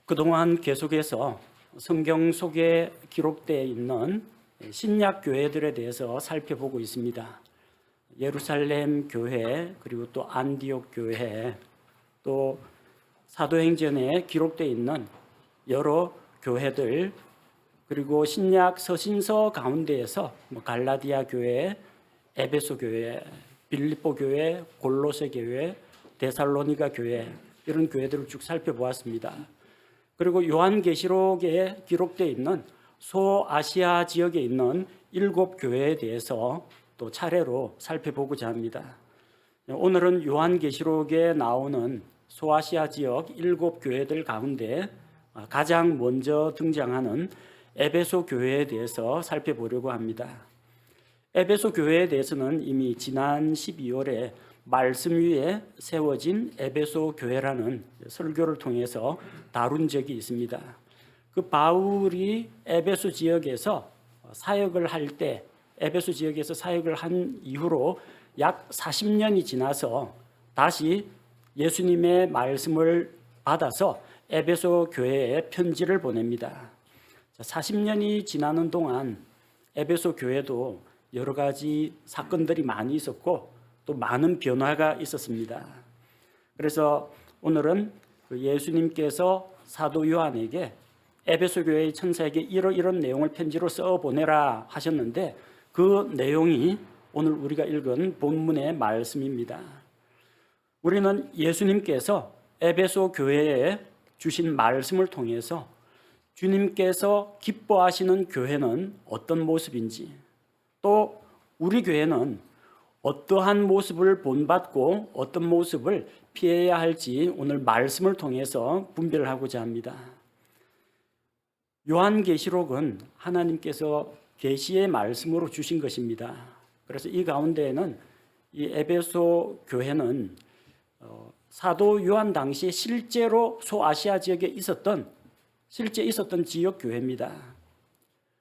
그동안 계속해서 성경 속에 기록되어 있는 신약 교회들에 대해서 살펴보고 있습니다. 예루살렘 교회, 그리고 또 안디옥 교회, 또 사도행전에 기록되어 있는 여러 교회들, 그리고 신약 서신서 가운데에서 갈라디아 교회, 에베소 교회, 빌립보 교회, 골로새 교회, 데살로니가 교회, 이런 교회들을 쭉 살펴보았습니다. 그리고 요한계시록에 기록되어 있는 소아시아 지역에 있는 7교회에 대해서 또 차례로 살펴보고자 합니다. 오늘은 요한계시록에 나오는 소아시아 지역 7교회들 가운데 가장 먼저 등장하는 에베소 교회에 대해서 살펴보려고 합니다. 에베소 교회에 대해서는 이미 지난 12월에 말씀 위에 세워진 에베소 교회라는 설교를 통해서 다룬 적이 있습니다. 그 바울이 에베소 지역에서 사역을 할 때, 에베소 지역에서 사역을 한 이후로 약 40년이 지나서 다시 예수님의 말씀을 받아서 에베소 교회에 편지를 보냅니다. 40년이 지나는 동안 에베소 교회도 여러 가지 사건들이 많이 있었고 또 많은 변화가 있었습니다. 그래서 오늘은 예수님께서 사도 요한에게 에베소 교회의 천사에게 이런 내용을 편지로 써 보내라 하셨는데 그 내용이 오늘 우리가 읽은 본문의 말씀입니다. 우리는 예수님께서 에베소 교회에 주신 말씀을 통해서 주님께서 기뻐하시는 교회는 어떤 모습인지, 또 우리 교회는 어떠한 모습을 본받고 어떤 모습을 피해야 할지 오늘 말씀을 통해서 분별을 하고자 합니다. 요한계시록은 하나님께서 계시의 말씀으로 주신 것입니다. 그래서 이 가운데에는 이 에베소 교회는 사도 요한 당시에 실제로 소아시아 지역에 실제 있었던 지역 교회입니다.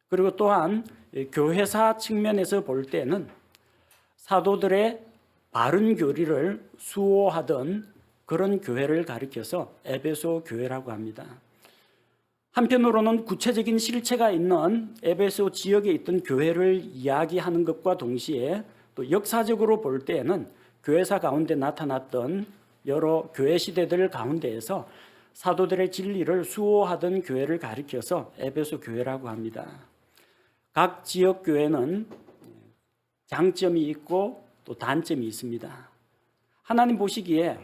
그리고 또한 교회사 측면에서 볼 때는 사도들의 바른 교리를 수호하던 그런 교회를 가리켜서 에베소 교회라고 합니다. 한편으로는 구체적인 실체가 있는 에베소 지역에 있던 교회를 이야기하는 것과 동시에 또 역사적으로 볼 때에는 교회사 가운데 나타났던 여러 교회 시대들 가운데에서 사도들의 진리를 수호하던 교회를 가리켜서 에베소 교회라고 합니다. 각 지역 교회는 장점이 있고 또 단점이 있습니다. 하나님 보시기에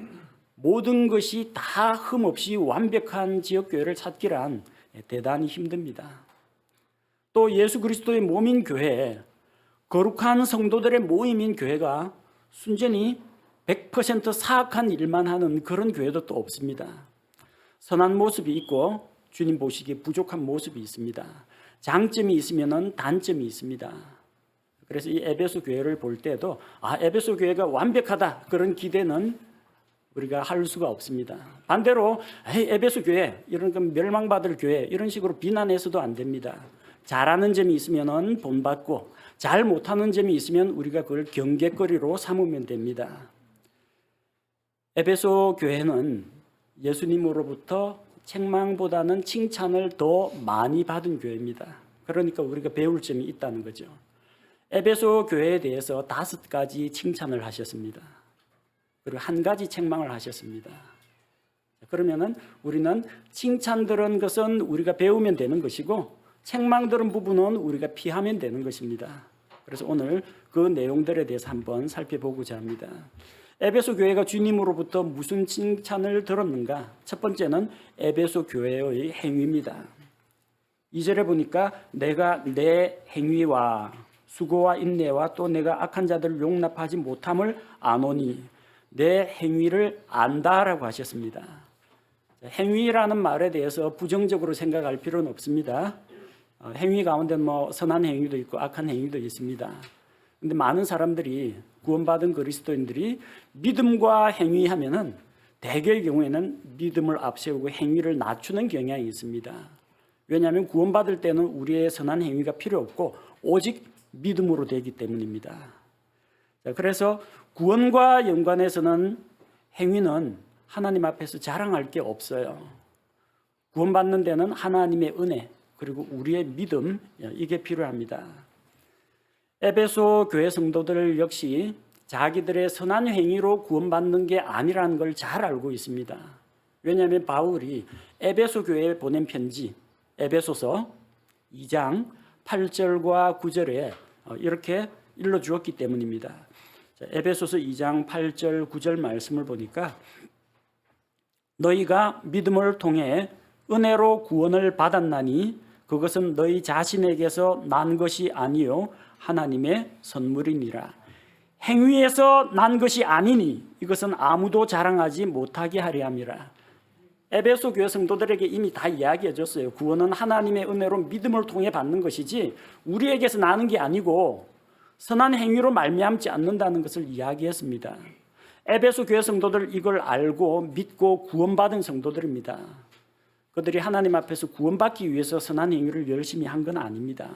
모든 것이 다 흠없이 완벽한 지역 교회를 찾기란 대단히 힘듭니다. 또 예수 그리스도의 몸인 교회, 거룩한 성도들의 모임인 교회가 순전히 100% 사악한 일만 하는 그런 교회도 또 없습니다. 선한 모습이 있고 주님 보시기에 부족한 모습이 있습니다. 장점이 있으면 단점이 있습니다. 그래서 이 에베소 교회를 볼 때도 에베소 교회가 완벽하다 그런 기대는 우리가 할 수가 없습니다. 반대로 에베소 교회 이런 멸망받을 교회 이런 식으로 비난해서도 안 됩니다. 잘하는 점이 있으면 본받고 잘 못하는 점이 있으면 우리가 그걸 경계거리로 삼으면 됩니다. 에베소 교회는 예수님으로부터 책망보다는 칭찬을 더 많이 받은 교회입니다. 그러니까 우리가 배울 점이 있다는 거죠. 에베소 교회에 대해서 5가지 칭찬을 하셨습니다. 그리고 1가지 책망을 하셨습니다. 그러면은 우리는 칭찬 들은 것은 우리가 배우면 되는 것이고 책망 들은 부분은 우리가 피하면 되는 것입니다. 그래서 오늘 그 내용들에 대해서 한번 살펴보고자 합니다. 에베소 교회가 주님으로부터 무슨 칭찬을 들었는가? 첫 번째는 에베소 교회의 행위입니다. 2절에 보니까 내가 내 행위와 수고와 인내와 또 내가 악한 자들을 용납하지 못함을 아노니 내 행위를 안다라고 하셨습니다. 행위라는 말에 대해서 부정적으로 생각할 필요는 없습니다. 행위 가운데 선한 행위도 있고 악한 행위도 있습니다. 근데 많은 사람들이 구원받은 그리스도인들이 믿음과 행위하면은 대개의 경우에는 믿음을 앞세우고 행위를 낮추는 경향이 있습니다. 왜냐하면 구원받을 때는 우리의 선한 행위가 필요 없고 오직 믿음으로 되기 때문입니다. 그래서 구원과 연관해서는 행위는 하나님 앞에서 자랑할 게 없어요. 구원받는 데는 하나님의 은혜 그리고 우리의 믿음 이게 필요합니다. 에베소 교회 성도들 역시 자기들의 선한 행위로 구원받는 게 아니라는 걸 잘 알고 있습니다. 왜냐하면 바울이 에베소 교회에 보낸 편지 에베소서 2장 8절과 9절에 이렇게 일러주었기 때문입니다. 에베소서 2장 8절 9절 말씀을 보니까 너희가 믿음을 통해 은혜로 구원을 받았나니 그것은 너희 자신에게서 난 것이 아니요 하나님의 선물이니라. 행위에서 난 것이 아니니 이것은 아무도 자랑하지 못하게 하려 함이라. 에베소 교회 성도들에게 이미 다 이야기해 줬어요. 구원은 하나님의 은혜로 믿음을 통해 받는 것이지 우리에게서 나는 게 아니고 선한 행위로 말미암지 않는다는 것을 이야기했습니다. 에베소 교회 성도들 이걸 알고 믿고 구원받은 성도들입니다. 그들이 하나님 앞에서 구원받기 위해서 선한 행위를 열심히 한 건 아닙니다.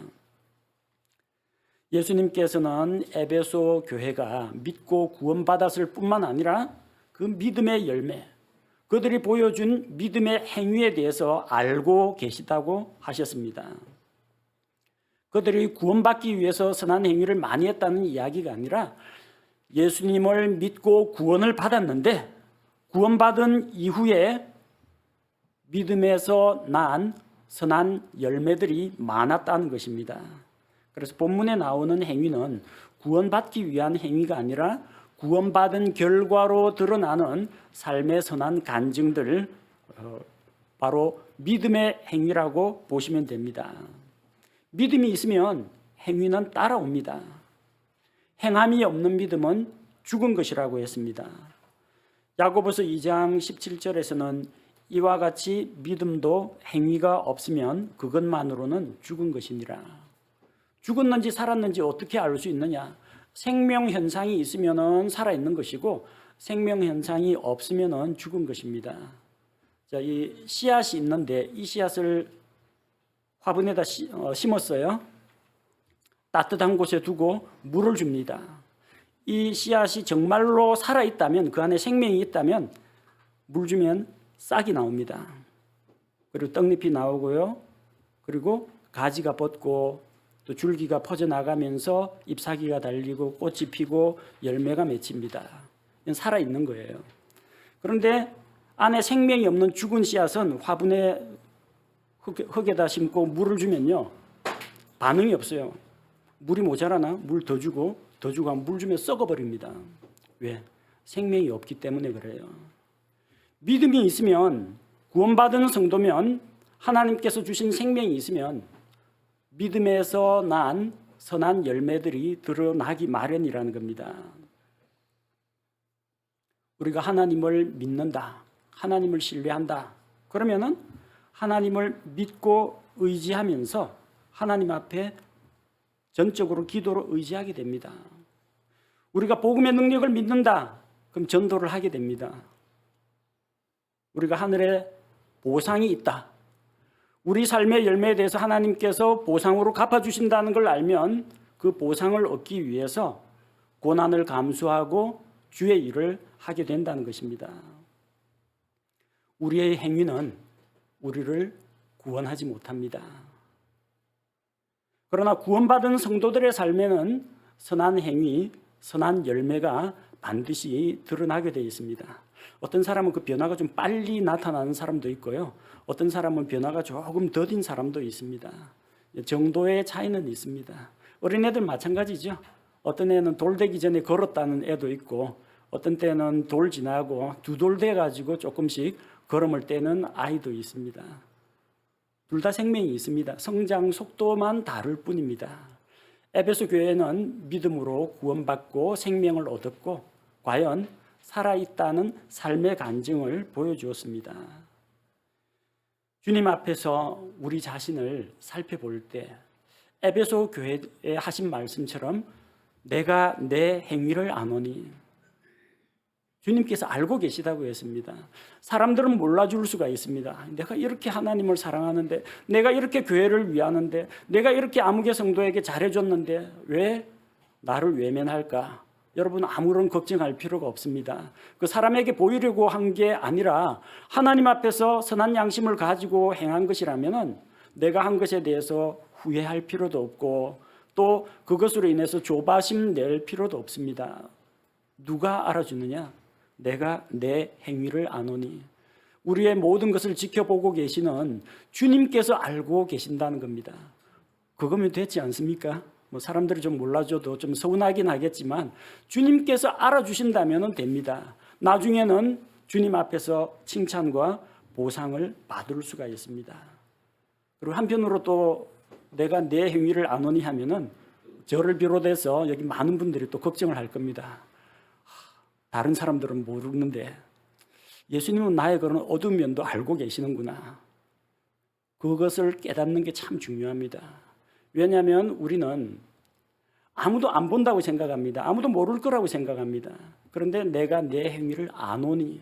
예수님께서는 에베소 교회가 믿고 구원받았을 뿐만 아니라 그 믿음의 열매, 그들이 보여준 믿음의 행위에 대해서 알고 계시다고 하셨습니다. 그들이 구원받기 위해서 선한 행위를 많이 했다는 이야기가 아니라 예수님을 믿고 구원을 받았는데 구원받은 이후에 믿음에서 난 선한 열매들이 많았다는 것입니다. 그래서 본문에 나오는 행위는 구원받기 위한 행위가 아니라 구원받은 결과로 드러나는 삶의 선한 간증들, 바로 믿음의 행위라고 보시면 됩니다. 믿음이 있으면 행위는 따라옵니다. 행함이 없는 믿음은 죽은 것이라고 했습니다. 야고보서 2장 17절에서는 이와 같이 믿음도 행위가 없으면 그것만으로는 죽은 것이니라. 죽었는지 살았는지 어떻게 알 수 있느냐? 생명 현상이 있으면 살아있는 것이고 생명 현상이 없으면 죽은 것입니다. 자, 이 씨앗이 있는데 이 씨앗을 화분에다 심었어요. 따뜻한 곳에 두고 물을 줍니다. 이 씨앗이 정말로 살아있다면, 그 안에 생명이 있다면 물 주면 싹이 나옵니다. 그리고 떡잎이 나오고요. 그리고 가지가 뻗고 또 줄기가 퍼져나가면서 잎사귀가 달리고 꽃이 피고 열매가 맺힙니다. 이건 살아있는 거예요. 그런데 안에 생명이 없는 죽은 씨앗은 화분에 흙에다 심고 물을 주면요, 반응이 없어요. 물이 모자라나 물 더 주고 더 주고 하면 물 주면 썩어버립니다. 왜? 생명이 없기 때문에 그래요. 믿음이 있으면, 구원받은 성도면, 하나님께서 주신 생명이 있으면 믿음에서 난 선한 열매들이 드러나기 마련이라는 겁니다. 우리가 하나님을 믿는다, 하나님을 신뢰한다, 그러면은 하나님을 믿고 의지하면서 하나님 앞에 전적으로 기도로 의지하게 됩니다. 우리가 복음의 능력을 믿는다, 그럼 전도를 하게 됩니다. 우리가 하늘에 보상이 있다, 우리 삶의 열매에 대해서 하나님께서 보상으로 갚아주신다는 걸 알면 그 보상을 얻기 위해서 고난을 감수하고 주의 일을 하게 된다는 것입니다. 우리의 행위는 우리를 구원하지 못합니다. 그러나 구원받은 성도들의 삶에는 선한 행위, 선한 열매가 반드시 드러나게 되어 있습니다. 어떤 사람은 그 변화가 좀 빨리 나타나는 사람도 있고요. 어떤 사람은 변화가 조금 더딘 사람도 있습니다. 정도의 차이는 있습니다. 어린애들 마찬가지죠. 어떤 애는 돌 되기 전에 걸었다는 애도 있고 어떤 때는 돌 지나고 두 돌 돼가지고 조금씩 걸음을 떼는 아이도 있습니다. 둘 다 생명이 있습니다. 성장 속도만 다를 뿐입니다. 에베소 교회는 믿음으로 구원받고 생명을 얻었고 과연 살아있다는 삶의 간증을 보여주었습니다. 주님 앞에서 우리 자신을 살펴볼 때 에베소 교회에 하신 말씀처럼 내가 내 행위를 아노니, 주님께서 알고 계시다고 했습니다. 사람들은 몰라줄 수가 있습니다. 내가 이렇게 하나님을 사랑하는데, 내가 이렇게 교회를 위하는데, 내가 이렇게 아무개 성도에게 잘해줬는데 왜 나를 외면할까? 여러분 아무런 걱정할 필요가 없습니다. 그 사람에게 보이려고 한 게 아니라 하나님 앞에서 선한 양심을 가지고 행한 것이라면 내가 한 것에 대해서 후회할 필요도 없고 또 그것으로 인해서 조바심 낼 필요도 없습니다. 누가 알아주느냐? 내가 내 행위를 아노니. 우리의 모든 것을 지켜보고 계시는 주님께서 알고 계신다는 겁니다. 그거면 됐지 않습니까? 사람들이 좀 몰라줘도 좀 서운하긴 하겠지만 주님께서 알아주신다면 됩니다. 나중에는 주님 앞에서 칭찬과 보상을 받을 수가 있습니다. 그리고 한편으로 또 내가 내 행위를 아노니 하면은 저를 비롯해서 여기 많은 분들이 또 걱정을 할 겁니다. 다른 사람들은 모르는데 예수님은 나의 그런 어두운 면도 알고 계시는구나. 그것을 깨닫는 게 참 중요합니다. 왜냐하면 우리는 아무도 안 본다고 생각합니다. 아무도 모를 거라고 생각합니다. 그런데 내가 내 행위를 아노니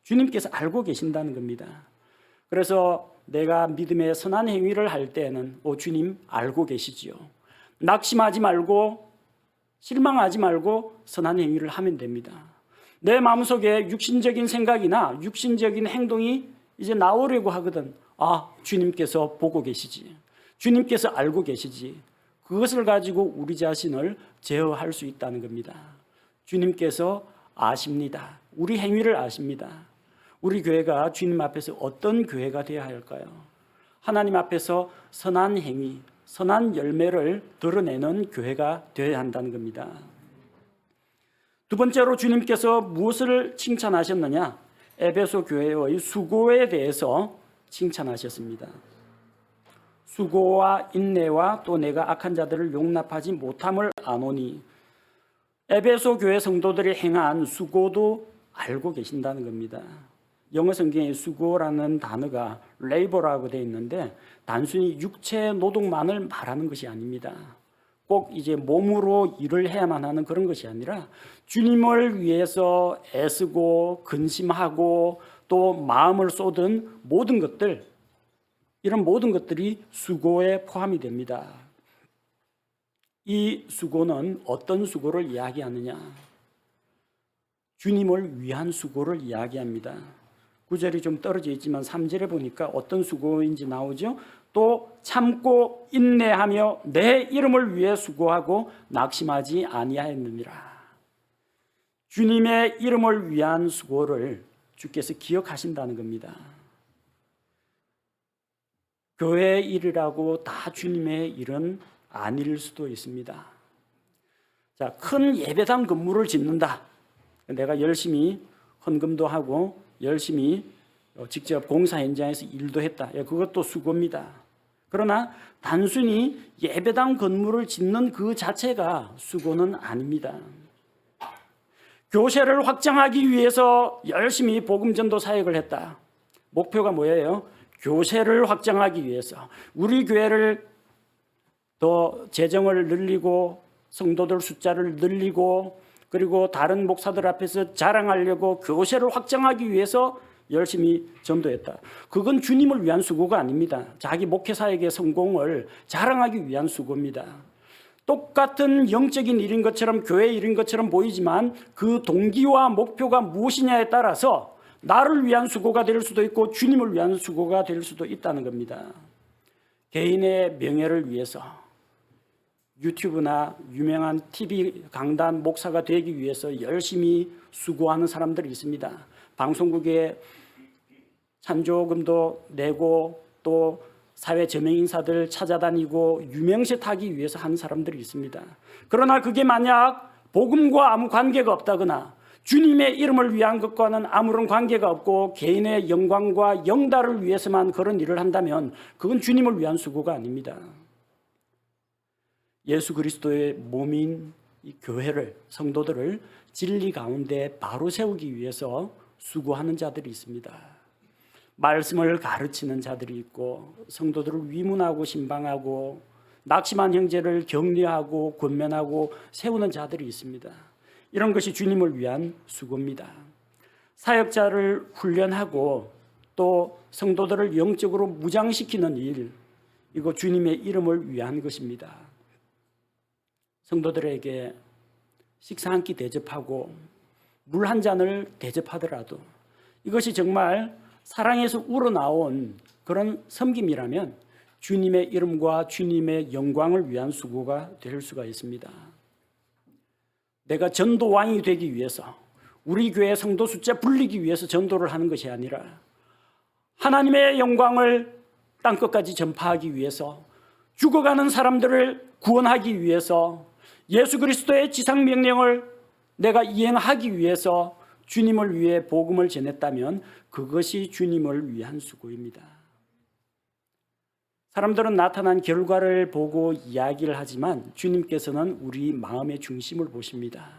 주님께서 알고 계신다는 겁니다. 그래서 내가 믿음의 선한 행위를 할 때는 주님 알고 계시지요. 낙심하지 말고 실망하지 말고 선한 행위를 하면 됩니다. 내 마음속에 육신적인 생각이나 육신적인 행동이 이제 나오려고 하거든. 주님께서 보고 계시지. 주님께서 알고 계시지. 그것을 가지고 우리 자신을 제어할 수 있다는 겁니다. 주님께서 아십니다. 우리 행위를 아십니다. 우리 교회가 주님 앞에서 어떤 교회가 되어야 할까요? 하나님 앞에서 선한 행위, 선한 열매를 드러내는 교회가 되어야 한다는 겁니다. 두 번째로 주님께서 무엇을 칭찬하셨느냐? 에베소 교회의 수고에 대해서 칭찬하셨습니다. 수고와 인내와 또 내가 악한 자들을 용납하지 못함을 아노니. 에베소 교회 성도들이 행한 수고도 알고 계신다는 겁니다. 영어 성경에 수고라는 단어가 레이버라고 되어 있는데 단순히 육체 노동만을 말하는 것이 아닙니다. 꼭 이제 몸으로 일을 해야만 하는 그런 것이 아니라 주님을 위해서 애쓰고 근심하고 또 마음을 쏟은 모든 것들, 이런 모든 것들이 수고에 포함이 됩니다. 이 수고는 어떤 수고를 이야기하느냐? 주님을 위한 수고를 이야기합니다. 9절이 좀 떨어져 있지만 3절에 보니까 어떤 수고인지 나오죠. 또 참고 인내하며 내 이름을 위해 수고하고 낙심하지 아니하였느니라. 주님의 이름을 위한 수고를 주께서 기억하신다는 겁니다. 교회 일이라고 다 주님의 일은 아닐 수도 있습니다. 자, 큰 예배당 건물을 짓는다. 내가 열심히 헌금도 하고 열심히 직접 공사 현장에서 일도 했다. 그것도 수고입니다. 그러나 단순히 예배당 건물을 짓는 그 자체가 수고는 아닙니다. 교세를 확장하기 위해서 열심히 복음전도 사역을 했다. 목표가 뭐예요? 교세를 확장하기 위해서 우리 교회를 더 재정을 늘리고 성도들 숫자를 늘리고 그리고 다른 목사들 앞에서 자랑하려고 교세를 확장하기 위해서 열심히 전도했다. 그건 주님을 위한 수고가 아닙니다. 자기 목회사역의 성공을 자랑하기 위한 수고입니다. 똑같은 영적인 일인 것처럼 교회 일인 것처럼 보이지만 그 동기와 목표가 무엇이냐에 따라서 나를 위한 수고가 될 수도 있고 주님을 위한 수고가 될 수도 있다는 겁니다. 개인의 명예를 위해서 유튜브나 유명한 TV 강단 목사가 되기 위해서 열심히 수고하는 사람들이 있습니다. 방송국에 찬조금도 내고 또 사회 저명 인사들 찾아다니고 유명세 타기 위해서 하는 사람들이 있습니다. 그러나 그게 만약 복음과 아무 관계가 없다거나 주님의 이름을 위한 것과는 아무런 관계가 없고 개인의 영광과 영달을 위해서만 그런 일을 한다면 그건 주님을 위한 수고가 아닙니다. 예수 그리스도의 몸인 이 교회를, 성도들을 진리 가운데 바로 세우기 위해서 수고하는 자들이 있습니다. 말씀을 가르치는 자들이 있고 성도들을 위문하고 신방하고 낙심한 형제를 격려하고 권면하고 세우는 자들이 있습니다. 이런 것이 주님을 위한 수고입니다. 사역자를 훈련하고 또 성도들을 영적으로 무장시키는 일, 이거 주님의 이름을 위한 것입니다. 성도들에게 식사 한 끼 대접하고 물 한 잔을 대접하더라도 이것이 정말 사랑에서 우러나온 그런 섬김이라면 주님의 이름과 주님의 영광을 위한 수고가 될 수가 있습니다. 내가 전도왕이 되기 위해서 우리 교회 성도 숫자 불리기 위해서 전도를 하는 것이 아니라 하나님의 영광을 땅끝까지 전파하기 위해서 죽어가는 사람들을 구원하기 위해서 예수 그리스도의 지상명령을 내가 이행하기 위해서 주님을 위해 복음을 전했다면 그것이 주님을 위한 수고입니다. 사람들은 나타난 결과를 보고 이야기를 하지만 주님께서는 우리 마음의 중심을 보십니다.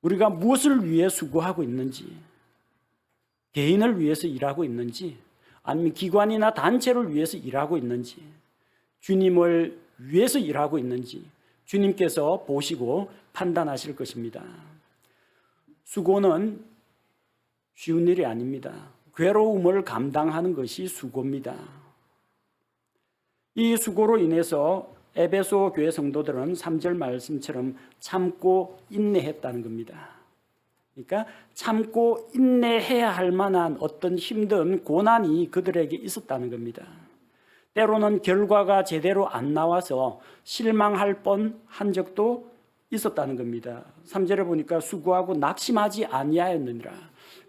우리가 무엇을 위해 수고하고 있는지, 개인을 위해서 일하고 있는지, 아니면 기관이나 단체를 위해서 일하고 있는지, 주님을 위해서 일하고 있는지 주님께서 보시고 판단하실 것입니다. 수고는 쉬운 일이 아닙니다. 괴로움을 감당하는 것이 수고입니다. 이 수고로 인해서 에베소 교회 성도들은 3절 말씀처럼 참고 인내했다는 겁니다. 그러니까 참고 인내해야 할 만한 어떤 힘든 고난이 그들에게 있었다는 겁니다. 때로는 결과가 제대로 안 나와서 실망할 뻔한 적도 있었다는 겁니다. 3절에 보니까 수고하고 낙심하지 아니하였느니라.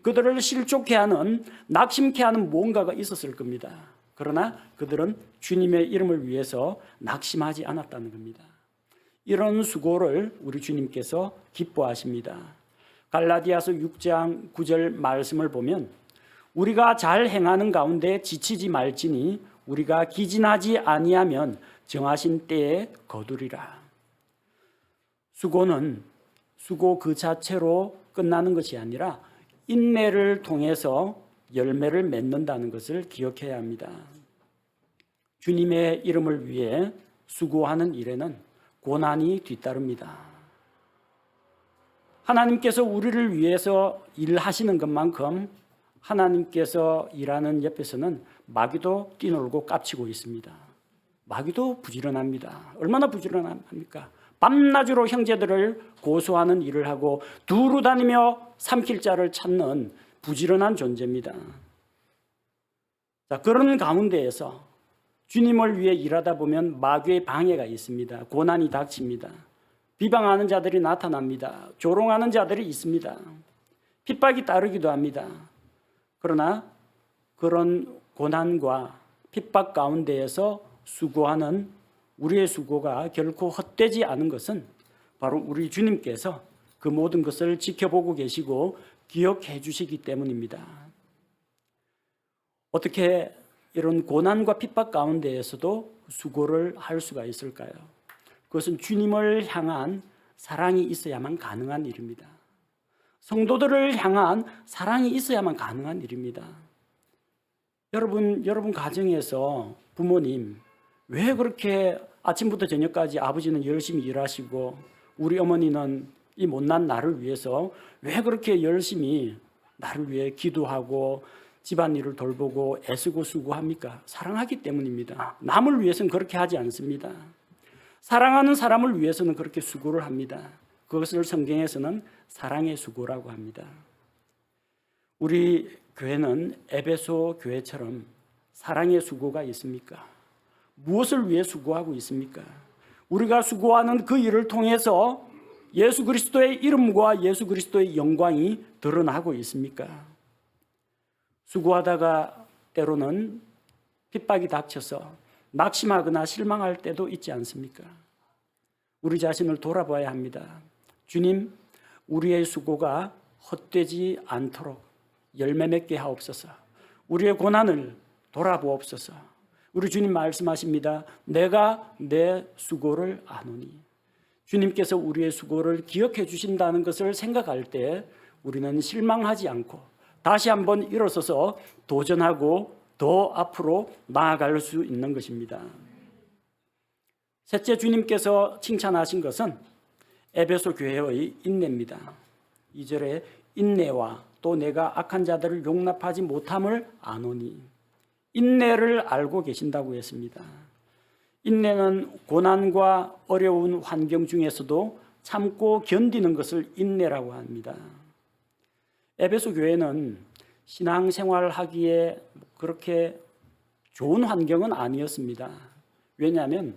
그들을 실족해 하는, 낙심케 하는 무언가가 있었을 겁니다. 그러나 그들은 주님의 이름을 위해서 낙심하지 않았다는 겁니다. 이런 수고를 우리 주님께서 기뻐하십니다. 갈라디아서 6장 9절 말씀을 보면 우리가 잘 행하는 가운데 지치지 말지니 우리가 기진하지 아니하면 정하신 때에 거두리라. 수고는 수고 그 자체로 끝나는 것이 아니라 인내를 통해서 열매를 맺는다는 것을 기억해야 합니다. 주님의 이름을 위해 수고하는 일에는 고난이 뒤따릅니다. 하나님께서 우리를 위해서 일하시는 것만큼 하나님께서 일하는 옆에서는 마귀도 뛰놀고 깝치고 있습니다. 마귀도 부지런합니다. 얼마나 부지런합니까? 밤낮으로 형제들을 고소하는 일을 하고 두루 다니며 삼킬 자를 찾는 부지런한 존재입니다. 자, 그런 가운데에서 주님을 위해 일하다 보면 마귀의 방해가 있습니다. 고난이 닥칩니다. 비방하는 자들이 나타납니다. 조롱하는 자들이 있습니다. 핍박이 따르기도 합니다. 그러나 그런 고난과 핍박 가운데에서 수고하는 우리의 수고가 결코 헛되지 않은 것은 바로 우리 주님께서 그 모든 것을 지켜보고 계시고 기억해 주시기 때문입니다. 어떻게 이런 고난과 핍박 가운데에서도 수고를 할 수가 있을까요? 그것은 주님을 향한 사랑이 있어야만 가능한 일입니다. 성도들을 향한 사랑이 있어야만 가능한 일입니다. 여러분 가정에서 부모님 왜 그렇게 아침부터 저녁까지 아버지는 열심히 일하시고 우리 어머니는 이 못난 나를 위해서 왜 그렇게 열심히 나를 위해 기도하고 집안일을 돌보고 애쓰고 수고합니까? 사랑하기 때문입니다. 남을 위해서는 그렇게 하지 않습니다. 사랑하는 사람을 위해서는 그렇게 수고를 합니다. 그것을 성경에서는 사랑의 수고라고 합니다. 우리 교회는 에베소 교회처럼 사랑의 수고가 있습니까? 무엇을 위해 수고하고 있습니까? 우리가 수고하는 그 일을 통해서 예수 그리스도의 이름과 예수 그리스도의 영광이 드러나고 있습니까? 수고하다가 때로는 핍박이 닥쳐서 낙심하거나 실망할 때도 있지 않습니까? 우리 자신을 돌아봐야 합니다. 주님, 우리의 수고가 헛되지 않도록 열매 맺게 하옵소서. 우리의 고난을 돌아보옵소서. 우리 주님 말씀하십니다. 내가 내 수고를 아노니. 주님께서 우리의 수고를 기억해 주신다는 것을 생각할 때 우리는 실망하지 않고 다시 한번 일어서서 도전하고 더 앞으로 나아갈 수 있는 것입니다. 셋째, 주님께서 칭찬하신 것은 에베소 교회의 인내입니다. 2절에 인내와 또 내가 악한 자들을 용납하지 못함을 아노니. 인내를 알고 계신다고 했습니다. 인내는 고난과 어려운 환경 중에서도 참고 견디는 것을 인내라고 합니다. 에베소 교회는 신앙생활하기에 그렇게 좋은 환경은 아니었습니다. 왜냐하면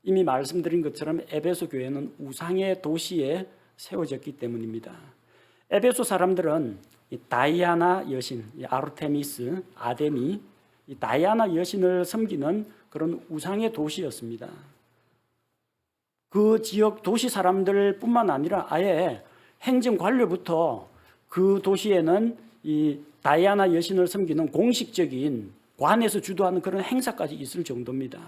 이미 말씀드린 것처럼 에베소 교회는 우상의 도시에 세워졌기 때문입니다. 에베소 사람들은 이 다이아나 여신, 이 아르테미스, 아데미, 이 다이아나 여신을 섬기는 그런 우상의 도시였습니다. 그 지역 도시 사람들뿐만 아니라 아예 행정 관료부터 그 도시에는 이 다이아나 여신을 섬기는 공식적인 관에서 주도하는 그런 행사까지 있을 정도입니다.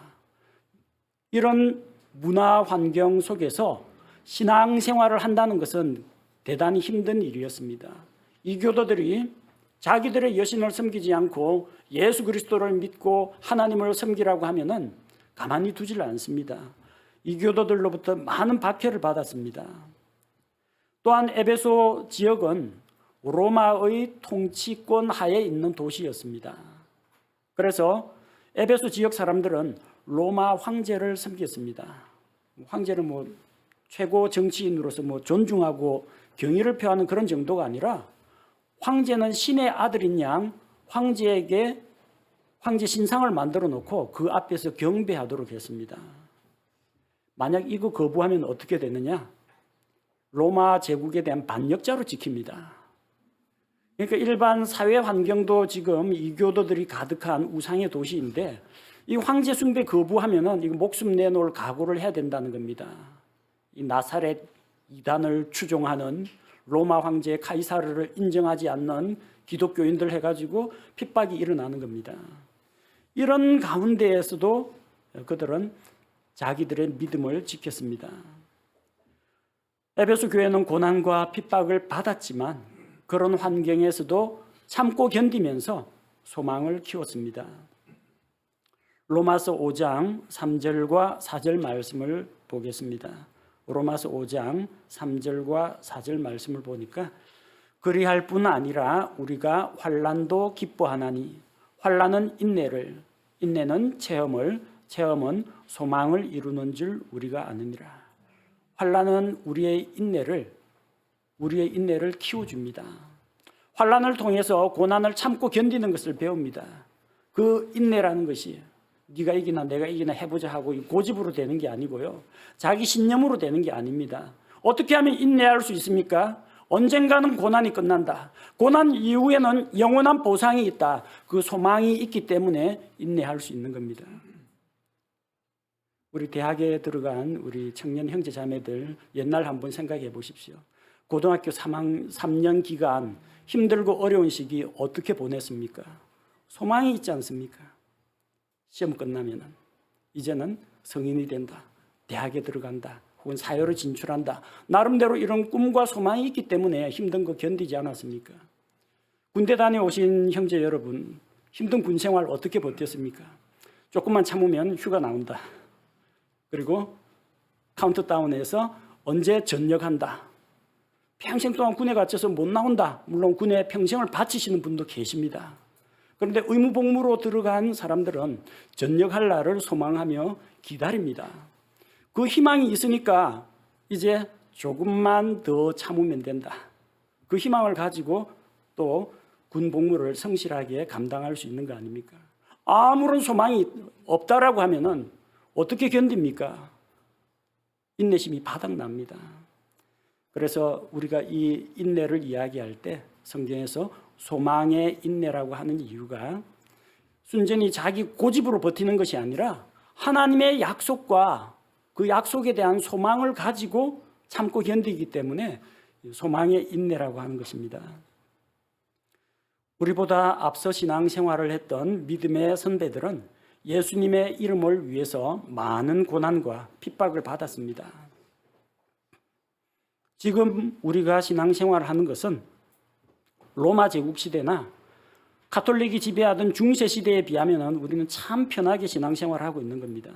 이런 문화 환경 속에서 신앙생활을 한다는 것은 대단히 힘든 일이었습니다. 이 교도들이 자기들의 여신을 섬기지 않고 예수 그리스도를 믿고 하나님을 섬기라고 하면은 가만히 두질 않습니다. 이 교도들로부터 많은 박해를 받았습니다. 또한 에베소 지역은 로마의 통치권 하에 있는 도시였습니다. 그래서 에베소 지역 사람들은 로마 황제를 섬겼습니다. 황제를 최고 정치인으로서 존중하고 경의를 표하는 그런 정도가 아니라 황제는 신의 아들인 양 황제에게 황제 신상을 만들어 놓고 그 앞에서 경배하도록 했습니다. 만약 이거 거부하면 어떻게 되느냐? 로마 제국에 대한 반역자로 찍힙니다. 그러니까 일반 사회 환경도 지금 이교도들이 가득한 우상의 도시인데 이 황제 숭배 거부하면은 이거 목숨 내놓을 각오를 해야 된다는 겁니다. 이 나사렛 이단을 추종하는 로마 황제 카이사르를 인정하지 않는 기독교인들 해가지고 핍박이 일어나는 겁니다. 이런 가운데에서도 그들은 자기들의 믿음을 지켰습니다. 에베소 교회는 고난과 핍박을 받았지만 그런 환경에서도 참고 견디면서 소망을 키웠습니다. 로마서 5장 3절과 4절 말씀을 보겠습니다. 로마서 5장 3절과 4절 말씀을 보니까 그리할 뿐 아니라 우리가 환난도 기뻐하나니 환난은 인내를 인내는 체험을 체험은 소망을 이루는 줄 우리가 아느니라. 환난은 우리의 인내를 키워줍니다. 환난을 통해서 고난을 참고 견디는 것을 배웁니다. 그 인내라는 것이 네가 이기나 내가 이기나 해보자 하고 고집으로 되는 게 아니고요. 자기 신념으로 되는 게 아닙니다. 어떻게 하면 인내할 수 있습니까? 언젠가는 고난이 끝난다. 고난 이후에는 영원한 보상이 있다. 그 소망이 있기 때문에 인내할 수 있는 겁니다. 우리 대학에 들어간 우리 청년 형제 자매들 옛날 한번 생각해 보십시오. 고등학교 3년 기간 힘들고 어려운 시기 어떻게 보냈습니까? 소망이 있지 않습니까? 시험 끝나면은 이제는 성인이 된다. 대학에 들어간다. 혹은 사회로 진출한다. 나름대로 이런 꿈과 소망이 있기 때문에 힘든 거 견디지 않았습니까? 군대 다녀오신 형제 여러분, 힘든 군 생활 어떻게 버텼습니까? 조금만 참으면 휴가 나온다. 그리고 카운트다운해서 언제 전역한다. 평생 동안 군에 갇혀서 못 나온다. 물론 군에 평생을 바치시는 분도 계십니다. 그런데 의무복무로 들어간 사람들은 전역할 날을 소망하며 기다립니다. 그 희망이 있으니까 이제 조금만 더 참으면 된다. 그 희망을 가지고 또 군복무를 성실하게 감당할 수 있는 거 아닙니까? 아무런 소망이 없다라고 하면은 어떻게 견딥니까? 인내심이 바닥납니다. 그래서 우리가 이 인내를 이야기할 때 성경에서 소망의 인내라고 하는 이유가 순전히 자기 고집으로 버티는 것이 아니라 하나님의 약속과 그 약속에 대한 소망을 가지고 참고 견디기 때문에 소망의 인내라고 하는 것입니다. 우리보다 앞서 신앙생활을 했던 믿음의 선배들은 예수님의 이름을 위해서 많은 고난과 핍박을 받았습니다. 지금 우리가 신앙생활을 하는 것은 로마 제국 시대나 가톨릭이 지배하던 중세 시대에 비하면 우리는 참 편하게 신앙생활을 하고 있는 겁니다.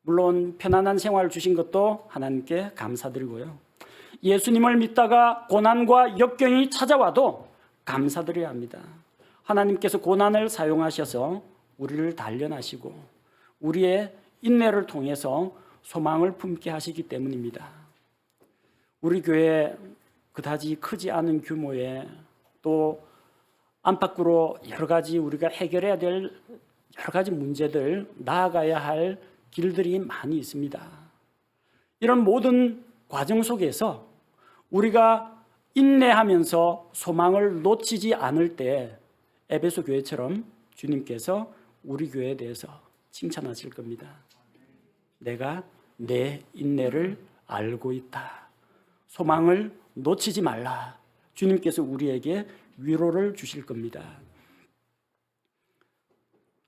물론 편안한 생활을 주신 것도 하나님께 감사드리고요. 예수님을 믿다가 고난과 역경이 찾아와도 감사드려야 합니다. 하나님께서 고난을 사용하셔서 우리를 단련하시고 우리의 인내를 통해서 소망을 품게 하시기 때문입니다. 우리 교회 그다지 크지 않은 규모의 또 안팎으로 여러 가지 우리가 해결해야 될 여러 가지 문제들, 나아가야 할 길들이 많이 있습니다. 이런 모든 과정 속에서 우리가 인내하면서 소망을 놓치지 않을 때 에베소 교회처럼 주님께서 우리 교회에 대해서 칭찬하실 겁니다. 내가 내 인내를 알고 있다. 소망을 놓치지 말라. 주님께서 우리에게 위로를 주실 겁니다.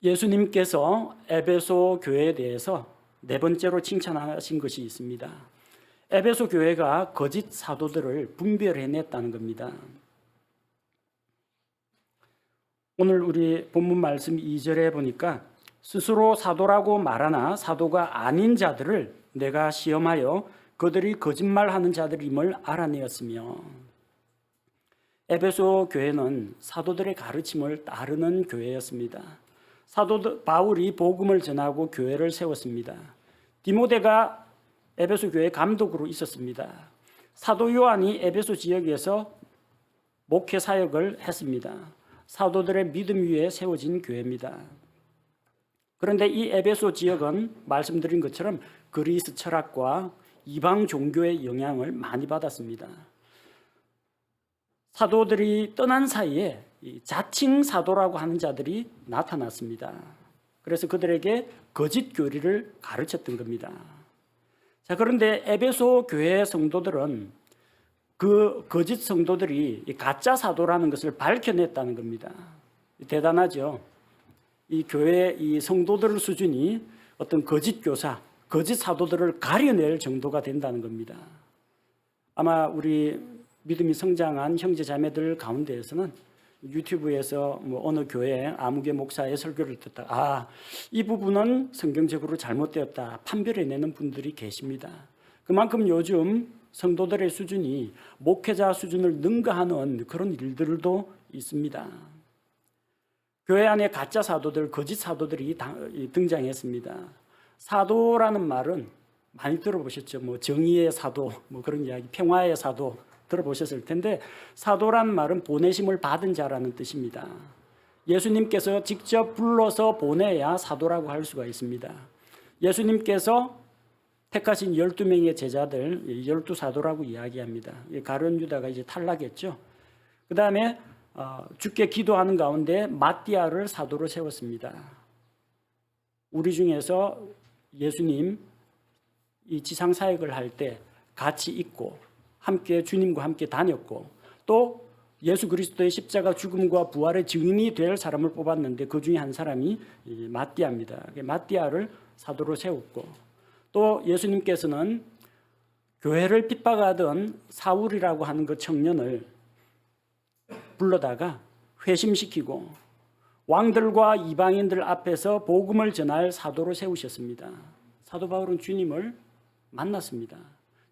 예수님께서 에베소 교회에 대해서 네 번째로 칭찬하신 것이 있습니다. 에베소 교회가 거짓 사도들을 분별해냈다는 겁니다. 오늘 우리 본문 말씀 2절에 보니까 스스로 사도라고 말하나 사도가 아닌 자들을 내가 시험하여 그들이 거짓말하는 자들임을 알아내었으며, 에베소 교회는 사도들의 가르침을 따르는 교회였습니다. 사도 바울이 복음을 전하고 교회를 세웠습니다. 디모데가 에베소 교회 감독으로 있었습니다. 사도 요한이 에베소 지역에서 목회 사역을 했습니다. 사도들의 믿음 위에 세워진 교회입니다. 그런데 이 에베소 지역은 말씀드린 것처럼 그리스 철학과 이방 종교의 영향을 많이 받았습니다. 사도들이 떠난 사이에 자칭 사도라고 하는 자들이 나타났습니다. 그래서 그들에게 거짓 교리를 가르쳤던 겁니다. 자, 그런데 에베소 교회 성도들은 그 거짓 성도들이 가짜 사도라는 것을 밝혀냈다는 겁니다. 대단하죠. 이 교회 이 성도들 수준이 어떤 거짓 교사, 거짓 사도들을 가려낼 정도가 된다는 겁니다. 아마 우리 믿음이 성장한 형제 자매들 가운데에서는 유튜브에서 어느 교회 아무개 목사의 설교를 듣다가 이 부분은 성경적으로 잘못되었다 판별해내는 분들이 계십니다. 그만큼 요즘 성도들의 수준이 목회자 수준을 능가하는 그런 일들도 있습니다. 교회 안에 가짜 사도들, 거짓 사도들이 등장했습니다. 사도라는 말은 많이 들어보셨죠. 정의의 사도, 그런 이야기, 평화의 사도 들어보셨을 텐데, 사도란 말은 보내심을 받은 자라는 뜻입니다. 예수님께서 직접 불러서 보내야 사도라고 할 수가 있습니다. 예수님께서 택하신 12명의 제자들, 12사도라고 이야기합니다. 가룟 유다가 이제 탈락했죠. 그 다음에 주께 기도하는 가운데 마띠아를 사도로 세웠습니다. 우리 중에서 예수님 이 지상 사역을 할 때 같이 있고 함께 주님과 함께 다녔고 또 예수 그리스도의 십자가 죽음과 부활의 증인이 될 사람을 뽑았는데 그 중에 한 사람이 마띠아입니다. 마띠아를 사도로 세웠고 또 예수님께서는 교회를 핍박하던 사울이라고 하는 그 청년을 불러다가 회심시키고 왕들과 이방인들 앞에서 복음을 전할 사도로 세우셨습니다. 사도 바울은 주님을 만났습니다.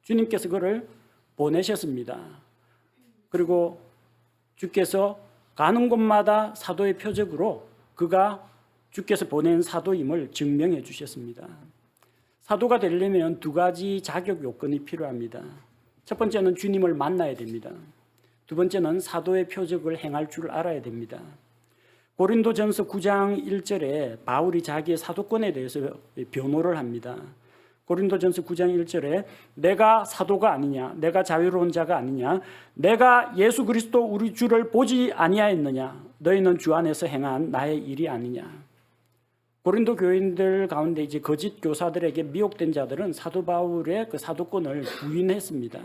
주님께서 그를 보내셨습니다. 그리고 주께서 가는 곳마다 사도의 표적으로 그가 주께서 보낸 사도임을 증명해 주셨습니다. 사도가 되려면 두 가지 자격 요건이 필요합니다. 첫 번째는 주님을 만나야 됩니다. 두 번째는 사도의 표적을 행할 줄 알아야 됩니다. 고린도전서 9장 1절에 바울이 자기의 사도권에 대해서 변호를 합니다. 고린도전서 9장 1절에 내가 사도가 아니냐, 내가 자유로운 자가 아니냐, 내가 예수 그리스도 우리 주를 보지 아니하였느냐, 너희는 주 안에서 행한 나의 일이 아니냐. 고린도 교인들 가운데 이제 거짓 교사들에게 미혹된 자들은 사도 바울의 그 사도권을 부인했습니다.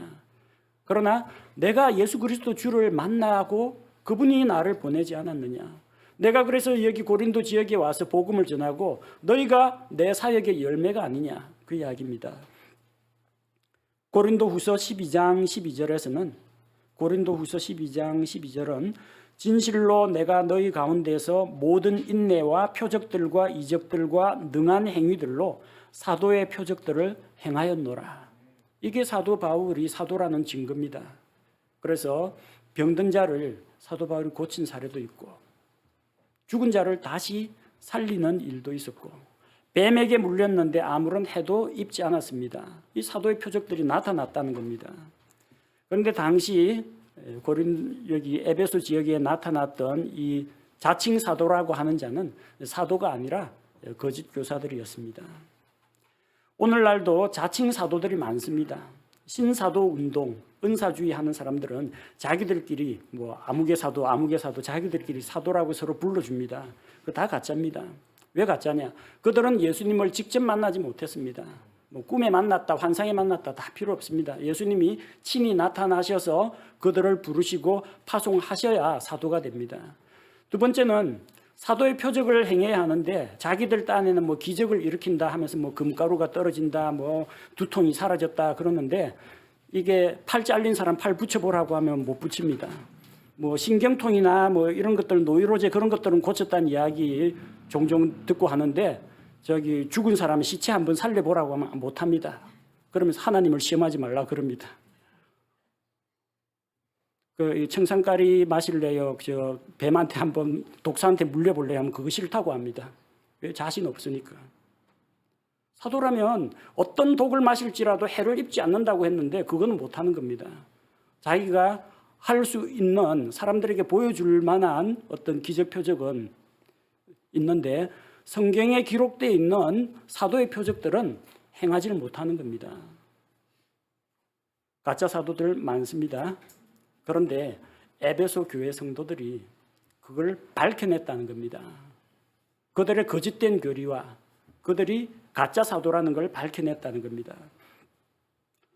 그러나 내가 예수 그리스도 주를 만나고 그분이 나를 보내지 않았느냐, 내가 그래서 여기 고린도 지역에 와서 복음을 전하고 너희가 내 사역의 열매가 아니냐, 그 이야기입니다. 고린도후서 12장 12절에서는 고린도후서 12장 12절은 진실로 내가 너희 가운데서 모든 인내와 표적들과 이적들과 능한 행위들로 사도의 표적들을 행하였노라. 이게 사도 바울이 사도라는 증거입니다. 그래서 병든 자를 사도 바울이 고친 사례도 있고 죽은 자를 다시 살리는 일도 있었고 뱀에게 물렸는데 아무런 해도 입지 않았습니다. 이 사도의 표적들이 나타났다는 겁니다. 그런데 당시 여기 에베소 지역에 나타났던 이 자칭 사도라고 하는 자는 사도가 아니라 거짓 교사들이었습니다. 오늘날도 자칭 사도들이 많습니다. 신사도 운동, 은사주의 하는 사람들은 자기들끼리 뭐 아무개 사도 자기들끼리 사도라고 서로 불러줍니다. 그거 다 가짜입니다. 왜 가짜냐? 그들은 예수님을 직접 만나지 못했습니다. 뭐 꿈에 만났다, 환상에 만났다 다 필요 없습니다. 예수님이 친히 나타나셔서 그들을 부르시고 파송하셔야 사도가 됩니다. 두 번째는 사도의 표적을 행해야 하는데 자기들 딴에는 뭐 기적을 일으킨다 하면서 뭐 금가루가 떨어진다, 뭐 두통이 사라졌다 그러는데 이게 팔 잘린 사람 팔 붙여보라고 하면 못 붙입니다. 뭐 신경통이나 뭐 이런 것들, 노이로제 그런 것들은 고쳤다는 이야기 종종 듣고 하는데 저기 죽은 사람 시체 한번 살려보라고 하면 못합니다. 그러면서 하나님을 시험하지 말라 그럽니다. 그 청산가리 마실래요? 저 뱀한테 한번 독사한테 물려볼래요? 하면 그거 싫다고 합니다. 왜? 자신 없으니까. 사도라면 어떤 독을 마실지라도 해를 입지 않는다고 했는데 그거는 못하는 겁니다. 자기가 할 수 있는, 사람들에게 보여줄 만한 어떤 기적 표적은 있는데 성경에 기록되어 있는 사도의 표적들은 행하지를 못하는 겁니다. 가짜 사도들 많습니다. 그런데 에베소 교회 성도들이 그걸 밝혀냈다는 겁니다. 그들의 거짓된 교리와 그들이 가짜 사도라는 걸 밝혀냈다는 겁니다.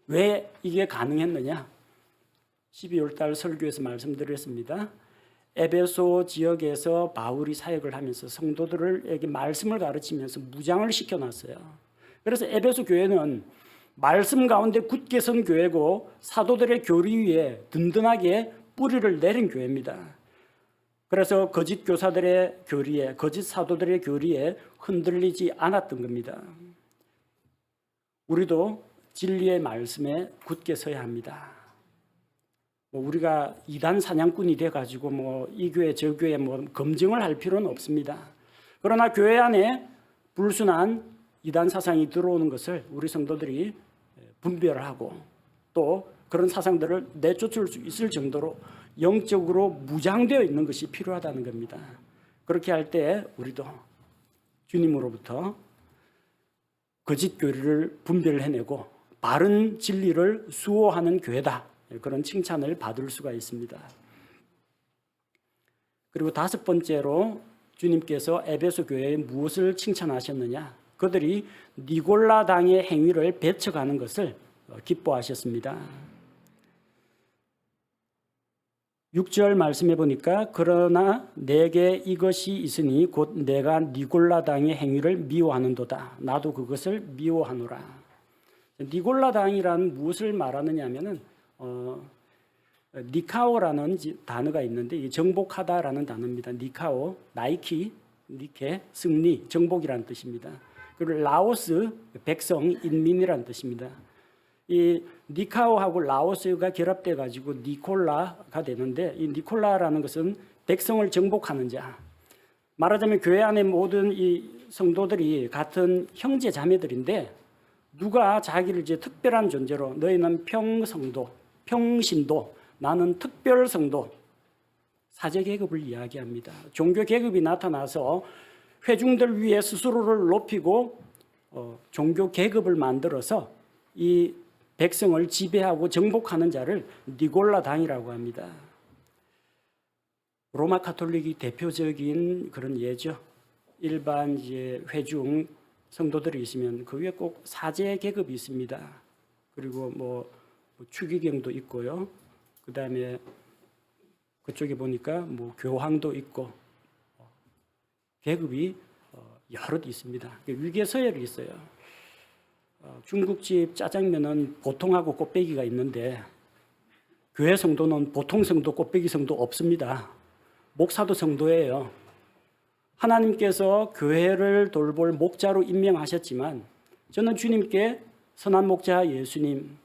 왜 이게 가능했느냐? 12월 달 설교에서 말씀드렸습니다. 에베소 지역에서 바울이 사역을 하면서 성도들에게 말씀을 가르치면서 무장을 시켜놨어요. 그래서 에베소 교회는 말씀 가운데 굳게 선 교회고 사도들의 교리 위에 든든하게 뿌리를 내린 교회입니다. 그래서 거짓 교사들의 교리에, 거짓 사도들의 교리에 흔들리지 않았던 겁니다. 우리도 진리의 말씀에 굳게 서야 합니다. 우리가 이단 사냥꾼이 돼가지고 이 교회 저 교회 검증을 할 필요는 없습니다. 그러나 교회 안에 불순한 이단 사상이 들어오는 것을 우리 성도들이 분별하고 또 그런 사상들을 내쫓을 수 있을 정도로 영적으로 무장되어 있는 것이 필요하다는 겁니다. 그렇게 할 때 우리도 주님으로부터 거짓 교리를 분별해내고 바른 진리를 수호하는 교회다. 그런 칭찬을 받을 수가 있습니다. 그리고 다섯 번째로 주님께서 에베소 교회에 무엇을 칭찬하셨느냐? 그들이 니골라당의 행위를 배척하는 것을 기뻐하셨습니다. 6절 말씀해 보니까 그러나 내게 이것이 있으니 곧 내가 니골라당의 행위를 미워하는도다. 나도 그것을 미워하노라. 니골라당이란 무엇을 말하느냐 하면은 니카오라는 단어가 있는데 이게 정복하다라는 단어입니다. 니카오, 나이키, 니케, 승리, 정복이라는 뜻입니다. 그리고 라오스, 백성, 인민이라는 뜻입니다. 이 니카오하고 라오스가 결합돼 가지고 니콜라가 되는데 이 니콜라라는 것은 백성을 정복하는 자. 말하자면 교회 안에 모든 이 성도들이 같은 형제 자매들인데 누가 자기를 이제 특별한 존재로 너희는 평성도, 평신도, 나는 특별성도, 사제 계급을 이야기합니다. 종교 계급이 나타나서 회중들 위에 스스로를 높이고 종교 계급을 만들어서 이 백성을 지배하고 정복하는 자를 니골라당이라고 합니다. 로마 카톨릭이 대표적인 그런 예죠. 일반 이제 회중 성도들이 있으면 그 위에 꼭 사제 계급이 있습니다. 그리고 뭐 추기경도 있고요. 그 다음에 그쪽에 보니까 뭐 교황도 있고 계급이 여럿 있습니다. 위계 서열이 있어요. 중국집 짜장면은 보통하고 곱빼기가 있는데 교회 성도는 보통 성도, 곱빼기 성도 없습니다. 목사도 성도예요. 하나님께서 교회를 돌볼 목자로 임명하셨지만 저는 주님께 선한 목자 예수님,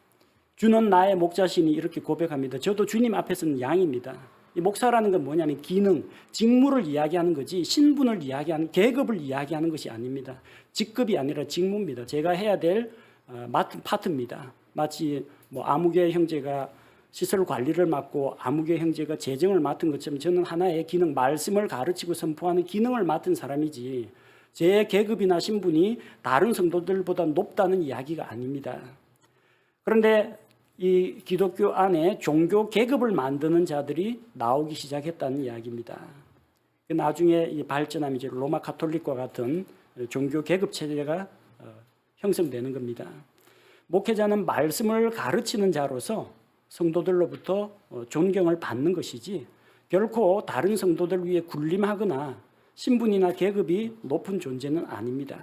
주는 나의 목자시니 이렇게 고백합니다. 저도 주님 앞에서는 양입니다. 이 목사라는 건 뭐냐면 기능, 직무를 이야기하는 거지 신분을 이야기하는, 계급을 이야기하는 것이 아닙니다. 직급이 아니라 직무입니다. 제가 해야 될 맡은 파트입니다. 마치 뭐 아무개 형제가 시설 관리를 맡고 아무개 형제가 재정을 맡은 것처럼 저는 하나의 기능, 말씀을 가르치고 선포하는 기능을 맡은 사람이지 제 계급이나 신분이 다른 성도들보다 높다는 이야기가 아닙니다. 그런데 이 기독교 안에 종교 계급을 만드는 자들이 나오기 시작했다는 이야기입니다. 나중에 발전하면 이제 로마 가톨릭과 같은 종교 계급 체제가 형성되는 겁니다. 목회자는 말씀을 가르치는 자로서 성도들로부터 존경을 받는 것이지 결코 다른 성도들 위에 군림하거나 신분이나 계급이 높은 존재는 아닙니다.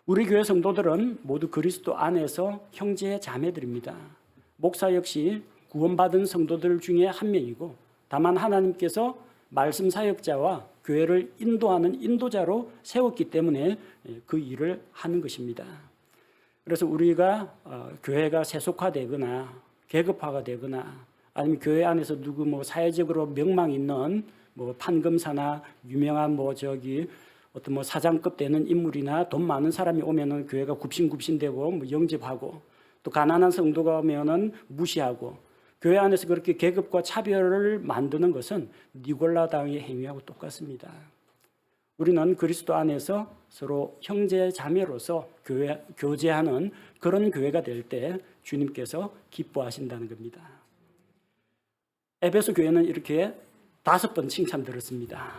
우리 교회 성도들은 모두 그리스도 안에서 형제 자매들입니다. 목사 역시 구원받은 성도들 중에 한 명이고 다만 하나님께서 말씀 사역자와 교회를 인도하는 인도자로 세웠기 때문에 그 일을 하는 것입니다. 그래서 우리가 교회가 세속화되거나 계급화가 되거나 아니면 교회 안에서 누구 사회적으로 명망 있는 판검사나 유명한 어떤 사장급 되는 인물이나 돈 많은 사람이 오면은 교회가 굽신굽신되고 영접하고 또 가난한 성도가 오면은 무시하고 교회 안에서 그렇게 계급과 차별을 만드는 것은 니골라당의 행위하고 똑같습니다. 우리는 그리스도 안에서 서로 형제 자매로서 교제하는 그런 교회가 될 때 주님께서 기뻐하신다는 겁니다. 에베소 교회는 이렇게 5번 칭찬 들었습니다.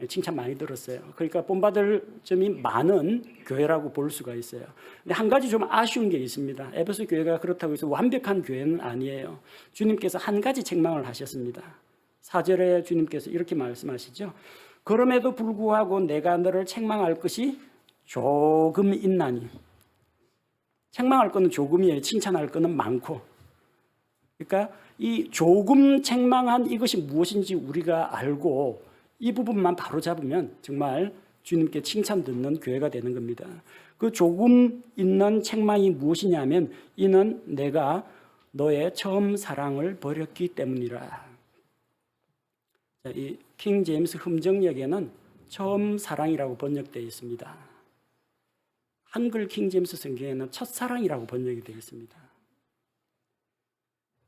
칭찬 많이 들었어요. 그러니까 본받을 점이 많은 교회라고 볼 수가 있어요. 근데 한 가지 좀 아쉬운 게 있습니다. 에베소 교회가 그렇다고 해서 완벽한 교회는 아니에요. 주님께서 한 가지 책망을 하셨습니다. 4절에 주님께서 이렇게 말씀하시죠. 그럼에도 불구하고 내가 너를 책망할 것이 조금 있나니. 책망할 거는 조금이에요. 칭찬할 거는 많고. 그러니까 이 조금 책망한 이것이 무엇인지 우리가 알고 이 부분만 바로 잡으면 정말 주님께 칭찬 듣는 교회가 되는 겁니다. 그 조금 있는 책망이 무엇이냐면 이는 내가 너의 처음 사랑을 버렸기 때문이라. 이 킹 제임스 흠정역에는 처음 사랑이라고 번역되어 있습니다. 한글 킹 제임스 성경에는 첫사랑이라고 번역이 되어 있습니다.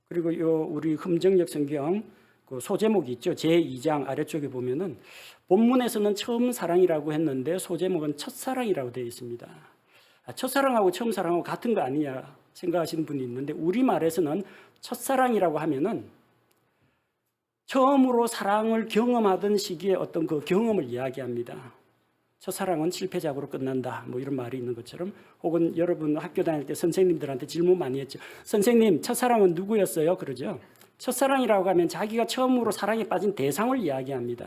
그리고 우리 흠정역 성경 그 소제목이 있죠. 제2장 아래쪽에 보면은 본문에서는 처음 사랑이라고 했는데 소제목은 첫사랑이라고 되어 있습니다. 첫사랑하고 처음 사랑하고 같은 거 아니냐 생각하시는 분이 있는데 우리말에서는 첫사랑이라고 하면은 처음으로 사랑을 경험하던 시기에 어떤 그 경험을 이야기합니다. 첫사랑은 실패작으로 끝난다. 이런 말이 있는 것처럼 혹은 여러분 학교 다닐 때 선생님들한테 질문 많이 했죠. 선생님, 첫사랑은 누구였어요? 그러죠. 첫사랑이라고 하면 자기가 처음으로 사랑에 빠진 대상을 이야기합니다.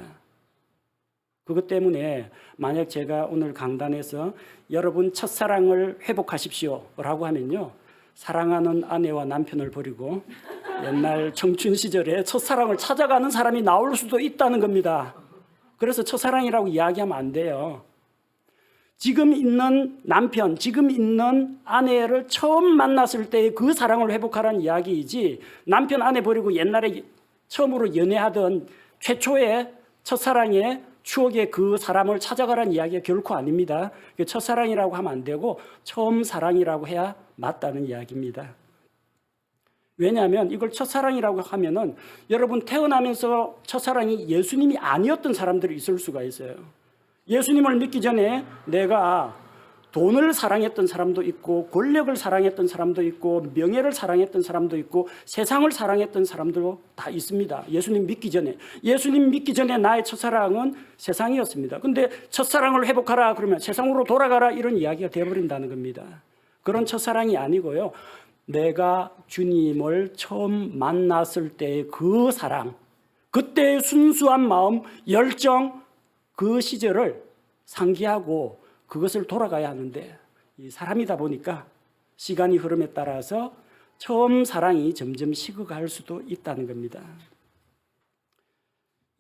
그것 때문에 만약 제가 오늘 강단에서 여러분 첫사랑을 회복하십시오 라고 하면요. 사랑하는 아내와 남편을 버리고 옛날 청춘 시절에 첫사랑을 찾아가는 사람이 나올 수도 있다는 겁니다. 그래서 첫사랑이라고 이야기하면 안 돼요. 지금 있는 남편, 지금 있는 아내를 처음 만났을 때의 그 사랑을 회복하라는 이야기이지 남편 아내 버리고 옛날에 처음으로 연애하던 최초의 첫사랑의 추억의 그 사람을 찾아가라는 이야기가 결코 아닙니다. 첫사랑이라고 하면 안 되고 처음 사랑이라고 해야 맞다는 이야기입니다. 왜냐하면 이걸 첫사랑이라고 하면은 여러분 태어나면서 첫사랑이 예수님이 아니었던 사람들이 있을 수가 있어요. 예수님을 믿기 전에 내가 돈을 사랑했던 사람도 있고 권력을 사랑했던 사람도 있고 명예를 사랑했던 사람도 있고 세상을 사랑했던 사람도 다 있습니다. 예수님 믿기 전에 나의 첫사랑은 세상이었습니다. 근데 첫사랑을 회복하라 그러면 세상으로 돌아가라 이런 이야기가 되어버린다는 겁니다. 그런 첫사랑이 아니고요. 내가 주님을 처음 만났을 때의 그 사랑, 그때의 순수한 마음, 열정, 그 시절을 상기하고 그것을 돌아가야 하는데 이 사람이다 보니까 시간이 흐름에 따라서 처음 사랑이 점점 식어갈 수도 있다는 겁니다.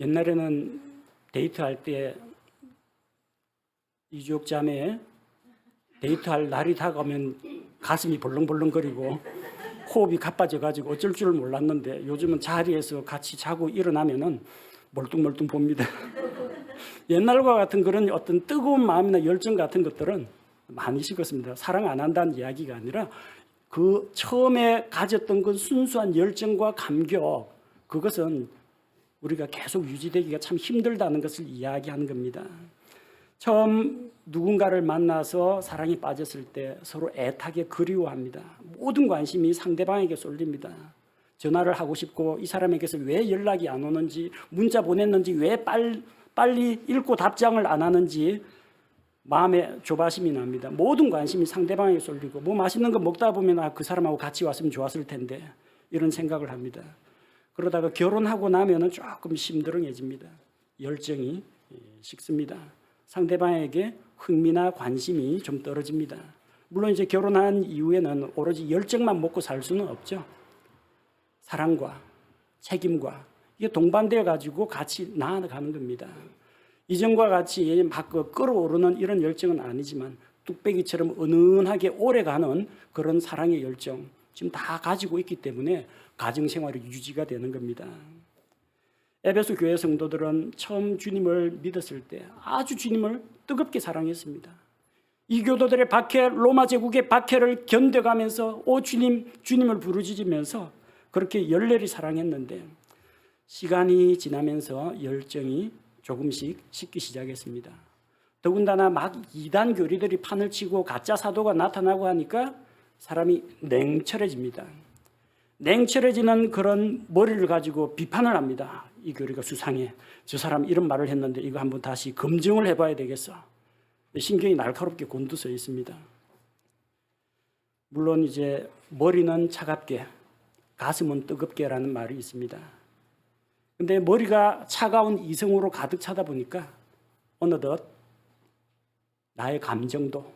옛날에는 데이트할 때 이주옥 자매 데이트할 날이 다가오면 가슴이 벌렁벌렁거리고 호흡이 가빠져가지고 어쩔 줄 몰랐는데 요즘은 자리에서 같이 자고 일어나면은 멀뚱멀뚱 봅니다. 옛날과 같은 그런 어떤 뜨거운 마음이나 열정 같은 것들은 많이 식었습니다. 사랑 안 한다는 이야기가 아니라 그 처음에 가졌던 그 순수한 열정과 감격, 그것은 우리가 계속 유지되기가 참 힘들다는 것을 이야기하는 겁니다. 처음 누군가를 만나서 사랑에 빠졌을 때 서로 애타게 그리워합니다. 모든 관심이 상대방에게 쏠립니다. 전화를 하고 싶고 이 사람에게서 왜 연락이 안 오는지, 문자 보냈는지 왜 빨리 읽고 답장을 안 하는지 마음에 조바심이 납니다. 모든 관심이 상대방에게 쏠리고 뭐 맛있는 거 먹다 보면 그 사람하고 같이 왔으면 좋았을 텐데 이런 생각을 합니다. 그러다가 결혼하고 나면은 조금 심드렁해집니다. 열정이 식습니다. 상대방에게 흥미나 관심이 좀 떨어집니다. 물론 이제 결혼한 이후에는 오로지 열정만 먹고 살 수는 없죠. 사랑과 책임과 이게 동반되어 가지고 같이 나아가는 겁니다. 이전과 같이 막 끓어오르는 이런 열정은 아니지만 뚝배기처럼 은은하게 오래가는 그런 사랑의 열정 지금 다 가지고 있기 때문에 가정생활이 유지가 되는 겁니다. 에베소 교회 성도들은 처음 주님을 믿었을 때 아주 주님을 뜨겁게 사랑했습니다. 이 교도들의 박해, 로마 제국의 박해를 견뎌가면서 오 주님, 주님을 부르짖으면서 그렇게 열렬히 사랑했는데 시간이 지나면서 열정이 조금씩 식기 시작했습니다. 더군다나 막 이단 교리들이 판을 치고 가짜 사도가 나타나고 하니까 사람이 냉철해집니다. 냉철해지는 그런 머리를 가지고 비판을 합니다. 이 교리가 수상해. 저 사람 이런 말을 했는데 이거 한번 다시 검증을 해봐야 되겠어. 신경이 날카롭게 곤두서 있습니다. 물론 이제 머리는 차갑게, 가슴은 뜨겁게라는 말이 있습니다. 근데 머리가 차가운 이성으로 가득 차다 보니까 어느덧 나의 감정도,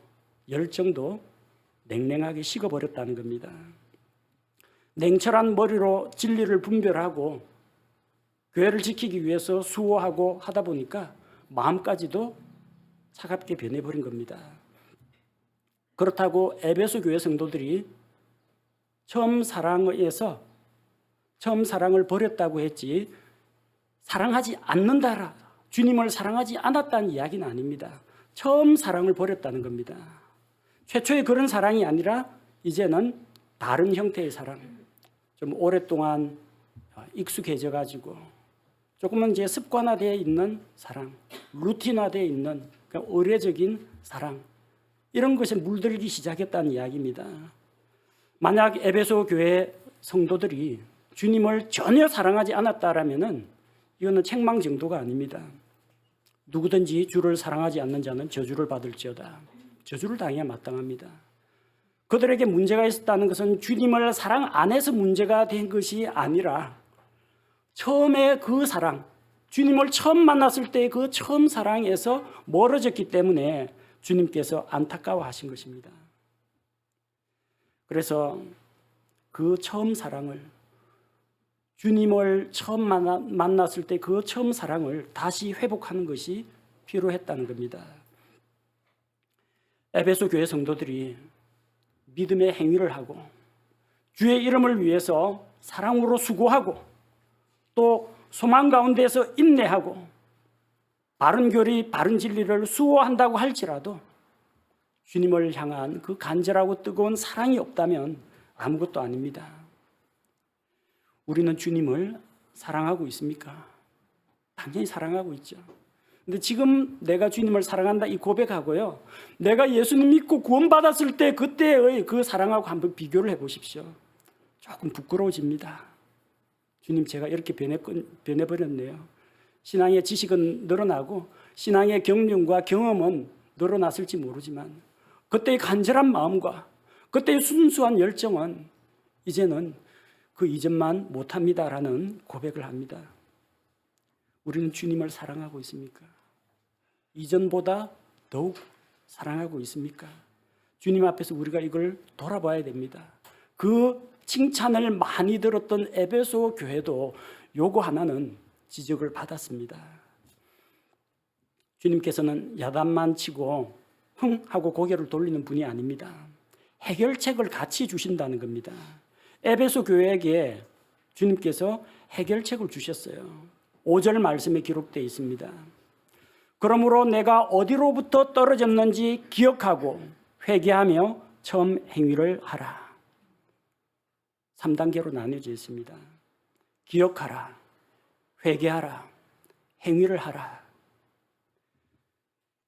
열정도 냉랭하게 식어버렸다는 겁니다. 냉철한 머리로 진리를 분별하고 교회를 지키기 위해서 수호하고 하다 보니까 마음까지도 차갑게 변해버린 겁니다. 그렇다고 에베소 교회 성도들이 처음 사랑에서 처음 사랑을 버렸다고 했지 사랑하지 않는다라, 주님을 사랑하지 않았다는 이야기는 아닙니다. 처음 사랑을 버렸다는 겁니다. 최초의 그런 사랑이 아니라 이제는 다른 형태의 사랑, 좀 오랫동안 익숙해져 가지고 조금은 이제 습관화되어 있는 사랑, 루틴화되어 있는 의례적인 사랑, 이런 것에 물들기 시작했다는 이야기입니다. 만약 에베소 교회 성도들이 주님을 전혀 사랑하지 않았다라면은 이거는 책망 정도가 아닙니다. 누구든지 주를 사랑하지 않는 자는 저주를 받을지어다. 저주를 당해야 마땅합니다. 그들에게 문제가 있었다는 것은 주님을 사랑 안 해서 문제가 된 것이 아니라 처음에 그 사랑, 주님을 처음 만났을 때 그 처음 사랑에서 멀어졌기 때문에 주님께서 안타까워하신 것입니다. 그래서 그 처음 사랑을, 주님을 처음 만났을 때 그 처음 사랑을 다시 회복하는 것이 필요했다는 겁니다. 에베소 교회 성도들이 믿음의 행위를 하고 주의 이름을 위해서 사랑으로 수고하고 또 소망 가운데서 인내하고 바른 교리, 바른 진리를 수호한다고 할지라도 주님을 향한 그 간절하고 뜨거운 사랑이 없다면 아무것도 아닙니다. 우리는 주님을 사랑하고 있습니까? 당연히 사랑하고 있죠. 근데 지금 내가 주님을 사랑한다 이 고백하고요, 내가 예수님 믿고 구원받았을 때 그때의 그 사랑하고 한번 비교를 해보십시오. 조금 부끄러워집니다. 주님, 제가 이렇게 변해버렸네요. 신앙의 지식은 늘어나고 신앙의 경륜과 경험은 늘어났을지 모르지만 그때의 간절한 마음과 그때의 순수한 열정은 이제는 그 이전만 못합니다라는 고백을 합니다. 우리는 주님을 사랑하고 있습니까? 이전보다 더욱 사랑하고 있습니까? 주님 앞에서 우리가 이걸 돌아봐야 됩니다. 그 칭찬을 많이 들었던 에베소 교회도 요거 하나는 지적을 받았습니다. 주님께서는 야단만 치고 흥 하고 고개를 돌리는 분이 아닙니다. 해결책을 같이 주신다는 겁니다. 에베소 교회에게 주님께서 해결책을 주셨어요. 5절 말씀에 기록되어 있습니다. 그러므로 내가 어디로부터 떨어졌는지 기억하고 회개하며 처음 행위를 하라. 3단계로 나뉘어져 있습니다. 기억하라, 회개하라, 행위를 하라.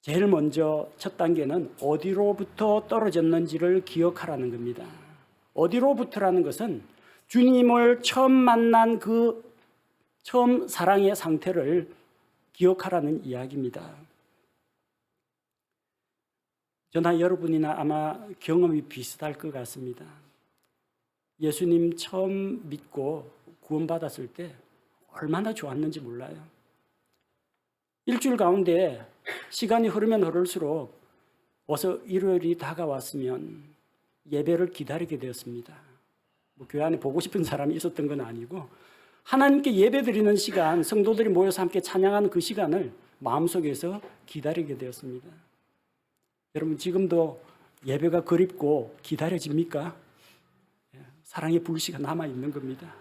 제일 먼저 첫 단계는 어디로부터 떨어졌는지를 기억하라는 겁니다. 어디로부터라는 것은 주님을 처음 만난 그 처음 사랑의 상태를 기억하라는 이야기입니다. 저나 여러분이나 아마 경험이 비슷할 것 같습니다. 예수님 처음 믿고 구원받았을 때 얼마나 좋았는지 몰라요. 일주일 가운데 시간이 흐르면 흐를수록 어서 일요일이 다가왔으면 예배를 기다리게 되었습니다. 뭐 교회 안에 보고 싶은 사람이 있었던 건 아니고 하나님께 예배드리는 시간, 성도들이 모여서 함께 찬양하는 그 시간을 마음속에서 기다리게 되었습니다. 여러분 지금도 예배가 그립고 기다려집니까? 사랑의 불씨가 남아있는 겁니다.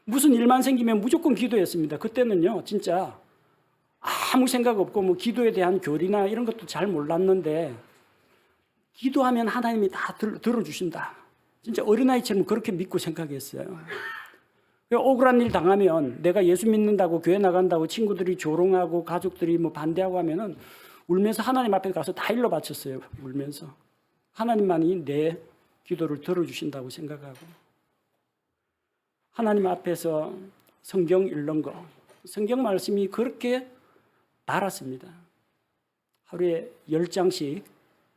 무슨 일만 생기면 무조건 기도했습니다. 그때는요 진짜 아무 생각 없고 뭐 기도에 대한 교리나 이런 것도 잘 몰랐는데 기도하면 하나님이 다 들어주신다. 진짜 어린아이처럼 그렇게 믿고 생각했어요. 억울한 일 당하면 내가 예수 믿는다고 교회 나간다고 친구들이 조롱하고 가족들이 뭐 반대하고 하면은 울면서 하나님 앞에 가서 다 일러 바쳤어요. 울면서 하나님만이 내 기도를 들어주신다고 생각하고 하나님 앞에서 성경 읽는 거, 성경 말씀이 그렇게 달았습니다. 하루에 10장씩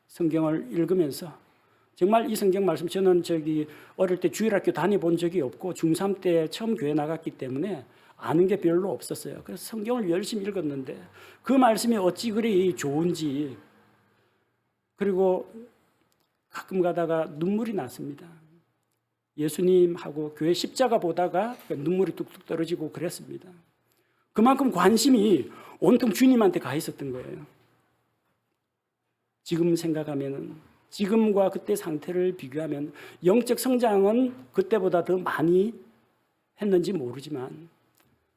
성경을 읽으면서 정말 이 성경 말씀 저는 어릴 때 주일학교 다녀본 적이 없고 중3 때 처음 교회 나갔기 때문에 아는 게 별로 없었어요. 그래서 성경을 열심히 읽었는데 그 말씀이 어찌 그리 좋은지 그리고 가끔 가다가 눈물이 났습니다. 예수님하고 교회 십자가 보다가 눈물이 뚝뚝 떨어지고 그랬습니다. 그만큼 관심이 온통 주님한테 가 있었던 거예요. 지금 생각하면 지금과 그때 상태를 비교하면 영적 성장은 그때보다 더 많이 했는지 모르지만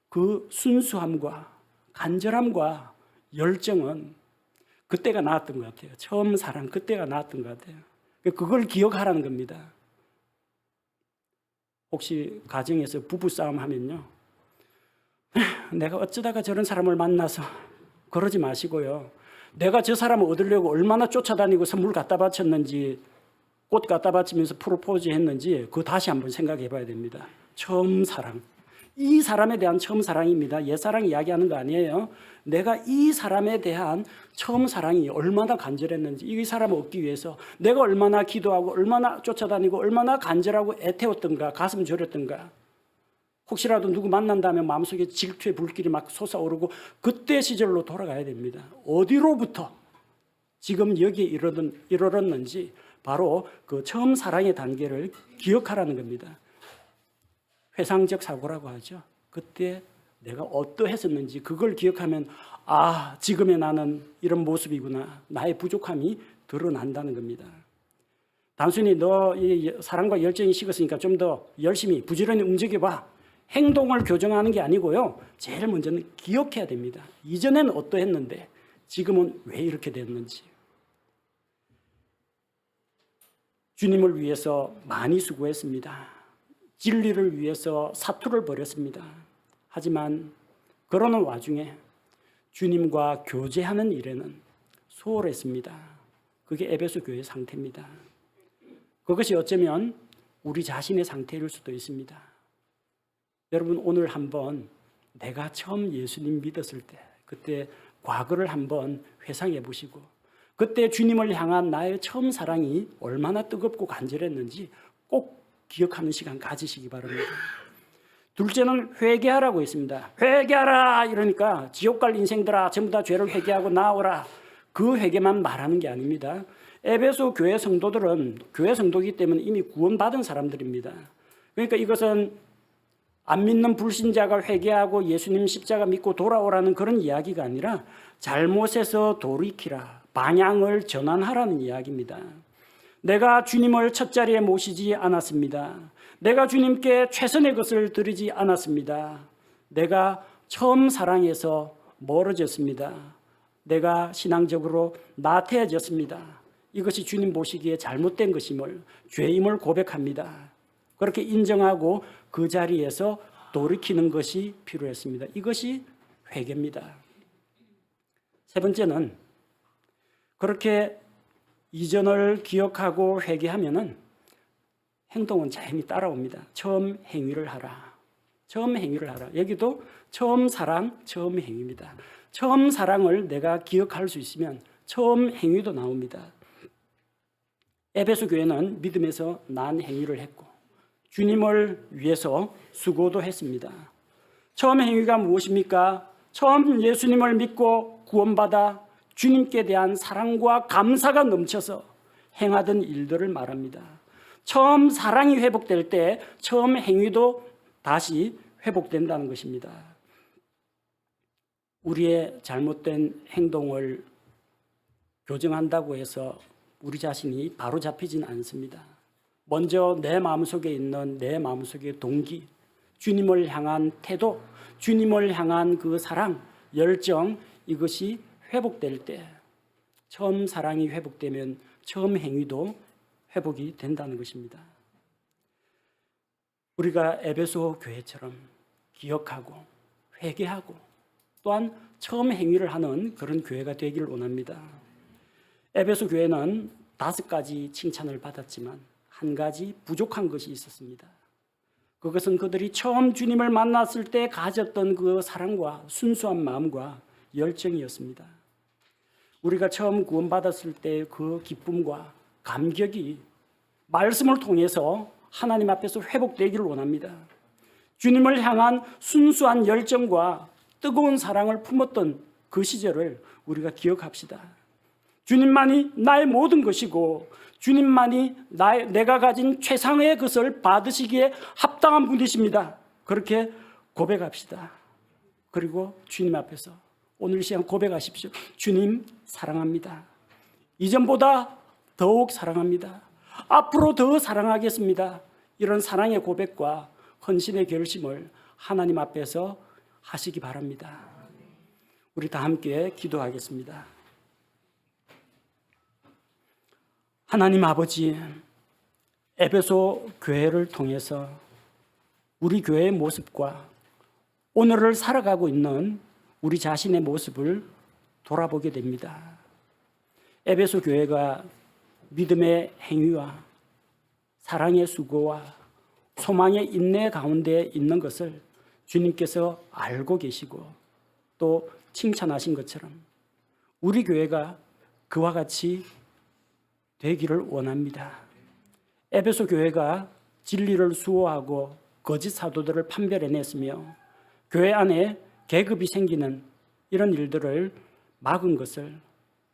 그 순수함과 간절함과 열정은 그때가 나았던 것 같아요. 처음 사랑 그때가 나았던 것 같아요. 그걸 기억하라는 겁니다. 혹시 가정에서 부부싸움 하면요, 내가 어쩌다가 저런 사람을 만나서 그러지 마시고요, 내가 저 사람을 얻으려고 얼마나 쫓아다니고 선물 갖다 바쳤는지, 꽃 갖다 바치면서 프로포즈 했는지 그거 다시 한번 생각해 봐야 됩니다. 처음 사랑, 이 사람에 대한 처음 사랑입니다. 옛사랑 이야기하는 거 아니에요. 내가 이 사람에 대한 처음 사랑이 얼마나 간절했는지, 이 사람을 얻기 위해서 내가 얼마나 기도하고 얼마나 쫓아다니고 얼마나 간절하고 애태웠던가, 가슴 저렸던가. 혹시라도 누구 만난다면 마음속에 질투의 불길이 막 솟아오르고 그때 시절로 돌아가야 됩니다. 어디로부터 지금 여기에 이르렀는지 바로 그 처음 사랑의 단계를 기억하라는 겁니다. 회상적 사고라고 하죠. 그때 내가 어떠했었는지 그걸 기억하면 아, 지금의 나는 이런 모습이구나. 나의 부족함이 드러난다는 겁니다. 단순히 너 이 사랑과 열정이 식었으니까 좀 더 열심히 부지런히 움직여봐. 행동을 교정하는 게 아니고요. 제일 먼저는 기억해야 됩니다. 이전엔 어떠했는데 지금은 왜 이렇게 됐는지. 주님을 위해서 많이 수고했습니다. 진리를 위해서 사투를 벌였습니다. 하지만 그러는 와중에 주님과 교제하는 일에는 소홀했습니다. 그게 에베소 교회의 상태입니다. 그것이 어쩌면 우리 자신의 상태일 수도 있습니다. 여러분 오늘 한번 내가 처음 예수님 믿었을 때 그때 과거를 한번 회상해 보시고 그때 주님을 향한 나의 처음 사랑이 얼마나 뜨겁고 간절했는지 꼭 기억하는 시간 가지시기 바랍니다. 둘째는 회개하라고 했습니다. 회개하라 이러니까 지옥 갈 인생들아 전부 다 죄를 회개하고 나오라. 그 회개만 말하는 게 아닙니다. 에베소 교회 성도들은 교회 성도이기 때문에 이미 구원받은 사람들입니다. 그러니까 이것은 안 믿는 불신자가 회개하고 예수님 십자가 믿고 돌아오라는 그런 이야기가 아니라 잘못에서 돌이키라, 방향을 전환하라는 이야기입니다. 내가 주님을 첫자리에 모시지 않았습니다. 내가 주님께 최선의 것을 드리지 않았습니다. 내가 처음 사랑에서 멀어졌습니다. 내가 신앙적으로 나태해졌습니다. 이것이 주님 보시기에 잘못된 것임을, 죄임을 고백합니다. 그렇게 인정하고 그 자리에서 돌이키는 것이 필요했습니다. 이것이 회개입니다. 세 번째는 그렇게 이전을 기억하고 회개하면은 행동은 자연히 따라옵니다. 처음 행위를 하라. 처음 행위를 하라. 여기도 처음 사랑, 처음 행위입니다. 처음 사랑을 내가 기억할 수 있으면 처음 행위도 나옵니다. 에베소 교회는 믿음에서 난 행위를 했고 주님을 위해서 수고도 했습니다. 처음 행위가 무엇입니까? 처음 예수님을 믿고 구원받아 주님께 대한 사랑과 감사가 넘쳐서 행하던 일들을 말합니다. 처음 사랑이 회복될 때 처음 행위도 다시 회복된다는 것입니다. 우리의 잘못된 행동을 교정한다고 해서 우리 자신이 바로 잡히진 않습니다. 먼저 내 마음속에 있는 내 마음속의 동기, 주님을 향한 태도, 주님을 향한 그 사랑, 열정, 이것이 회복될 때, 처음 사랑이 회복되면 처음 행위도 회복이 된다는 것입니다. 우리가 에베소 교회처럼 기억하고 회개하고 또한 처음 행위를 하는 그런 교회가 되기를 원합니다. 에베소 교회는 5가지 칭찬을 받았지만 한 가지 부족한 것이 있었습니다. 그것은 그들이 처음 주님을 만났을 때 가졌던 그 사랑과 순수한 마음과 열정이었습니다. 우리가 처음 구원받았을 때 그 기쁨과 감격이 말씀을 통해서 하나님 앞에서 회복되기를 원합니다. 주님을 향한 순수한 열정과 뜨거운 사랑을 품었던 그 시절을 우리가 기억합시다. 주님만이 나의 모든 것이고 주님만이 내가 가진 최상의 것을 받으시기에 합당한 분이십니다. 그렇게 고백합시다. 그리고 주님 앞에서 오늘 이 시간 고백하십시오. 주님 사랑합니다. 이전보다 더욱 사랑합니다. 앞으로 더 사랑하겠습니다. 이런 사랑의 고백과 헌신의 결심을 하나님 앞에서 하시기 바랍니다. 우리 다 함께 기도하겠습니다. 하나님 아버지, 에베소 교회를 통해서 우리 교회의 모습과 오늘을 살아가고 있는 우리 자신의 모습을 돌아보게 됩니다. 에베소 교회가 믿음의 행위와 사랑의 수고와 소망의 인내 가운데 있는 것을 주님께서 알고 계시고 또 칭찬하신 것처럼 우리 교회가 그와 같이 되기를 원합니다. 에베소 교회가 진리를 수호하고 거짓 사도들을 판별해냈으며 교회 안에 계급이 생기는 이런 일들을 막은 것을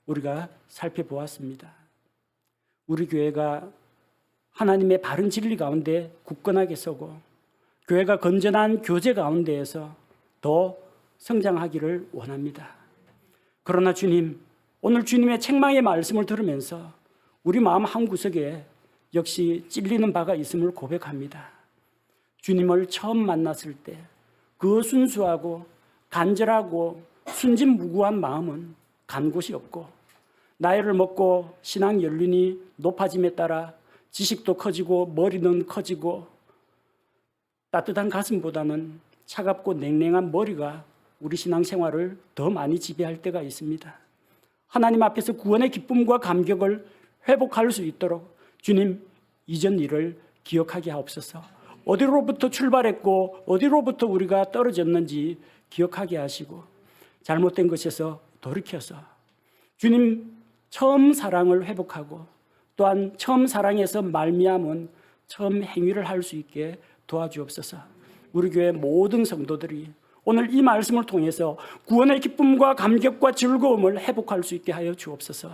우리가 살펴보았습니다. 우리 교회가 하나님의 바른 진리 가운데 굳건하게 서고 교회가 건전한 교제 가운데에서 더 성장하기를 원합니다. 그러나 주님, 오늘 주님의 책망의 말씀을 들으면서 우리 마음 한구석에 역시 찔리는 바가 있음을 고백합니다. 주님을 처음 만났을 때 그 순수하고 간절하고 순진무구한 마음은 간 곳이 없고 나이를 먹고 신앙 연륜이 높아짐에 따라 지식도 커지고 머리는 커지고 따뜻한 가슴보다는 차갑고 냉랭한 머리가 우리 신앙생활을 더 많이 지배할 때가 있습니다. 하나님 앞에서 구원의 기쁨과 감격을 회복할 수 있도록 주님, 이전 일을 기억하게 하옵소서. 어디로부터 출발했고 어디로부터 우리가 떨어졌는지 기억하게 하시고 잘못된 것에서 돌이켜서 주님 처음 사랑을 회복하고 또한 처음 사랑에서 말미암은 처음 행위를 할 수 있게 도와주옵소서. 우리 교회 모든 성도들이 오늘 이 말씀을 통해서 구원의 기쁨과 감격과 즐거움을 회복할 수 있게 하여 주옵소서.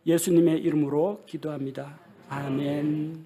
예수님의 이름으로 기도합니다. 아멘.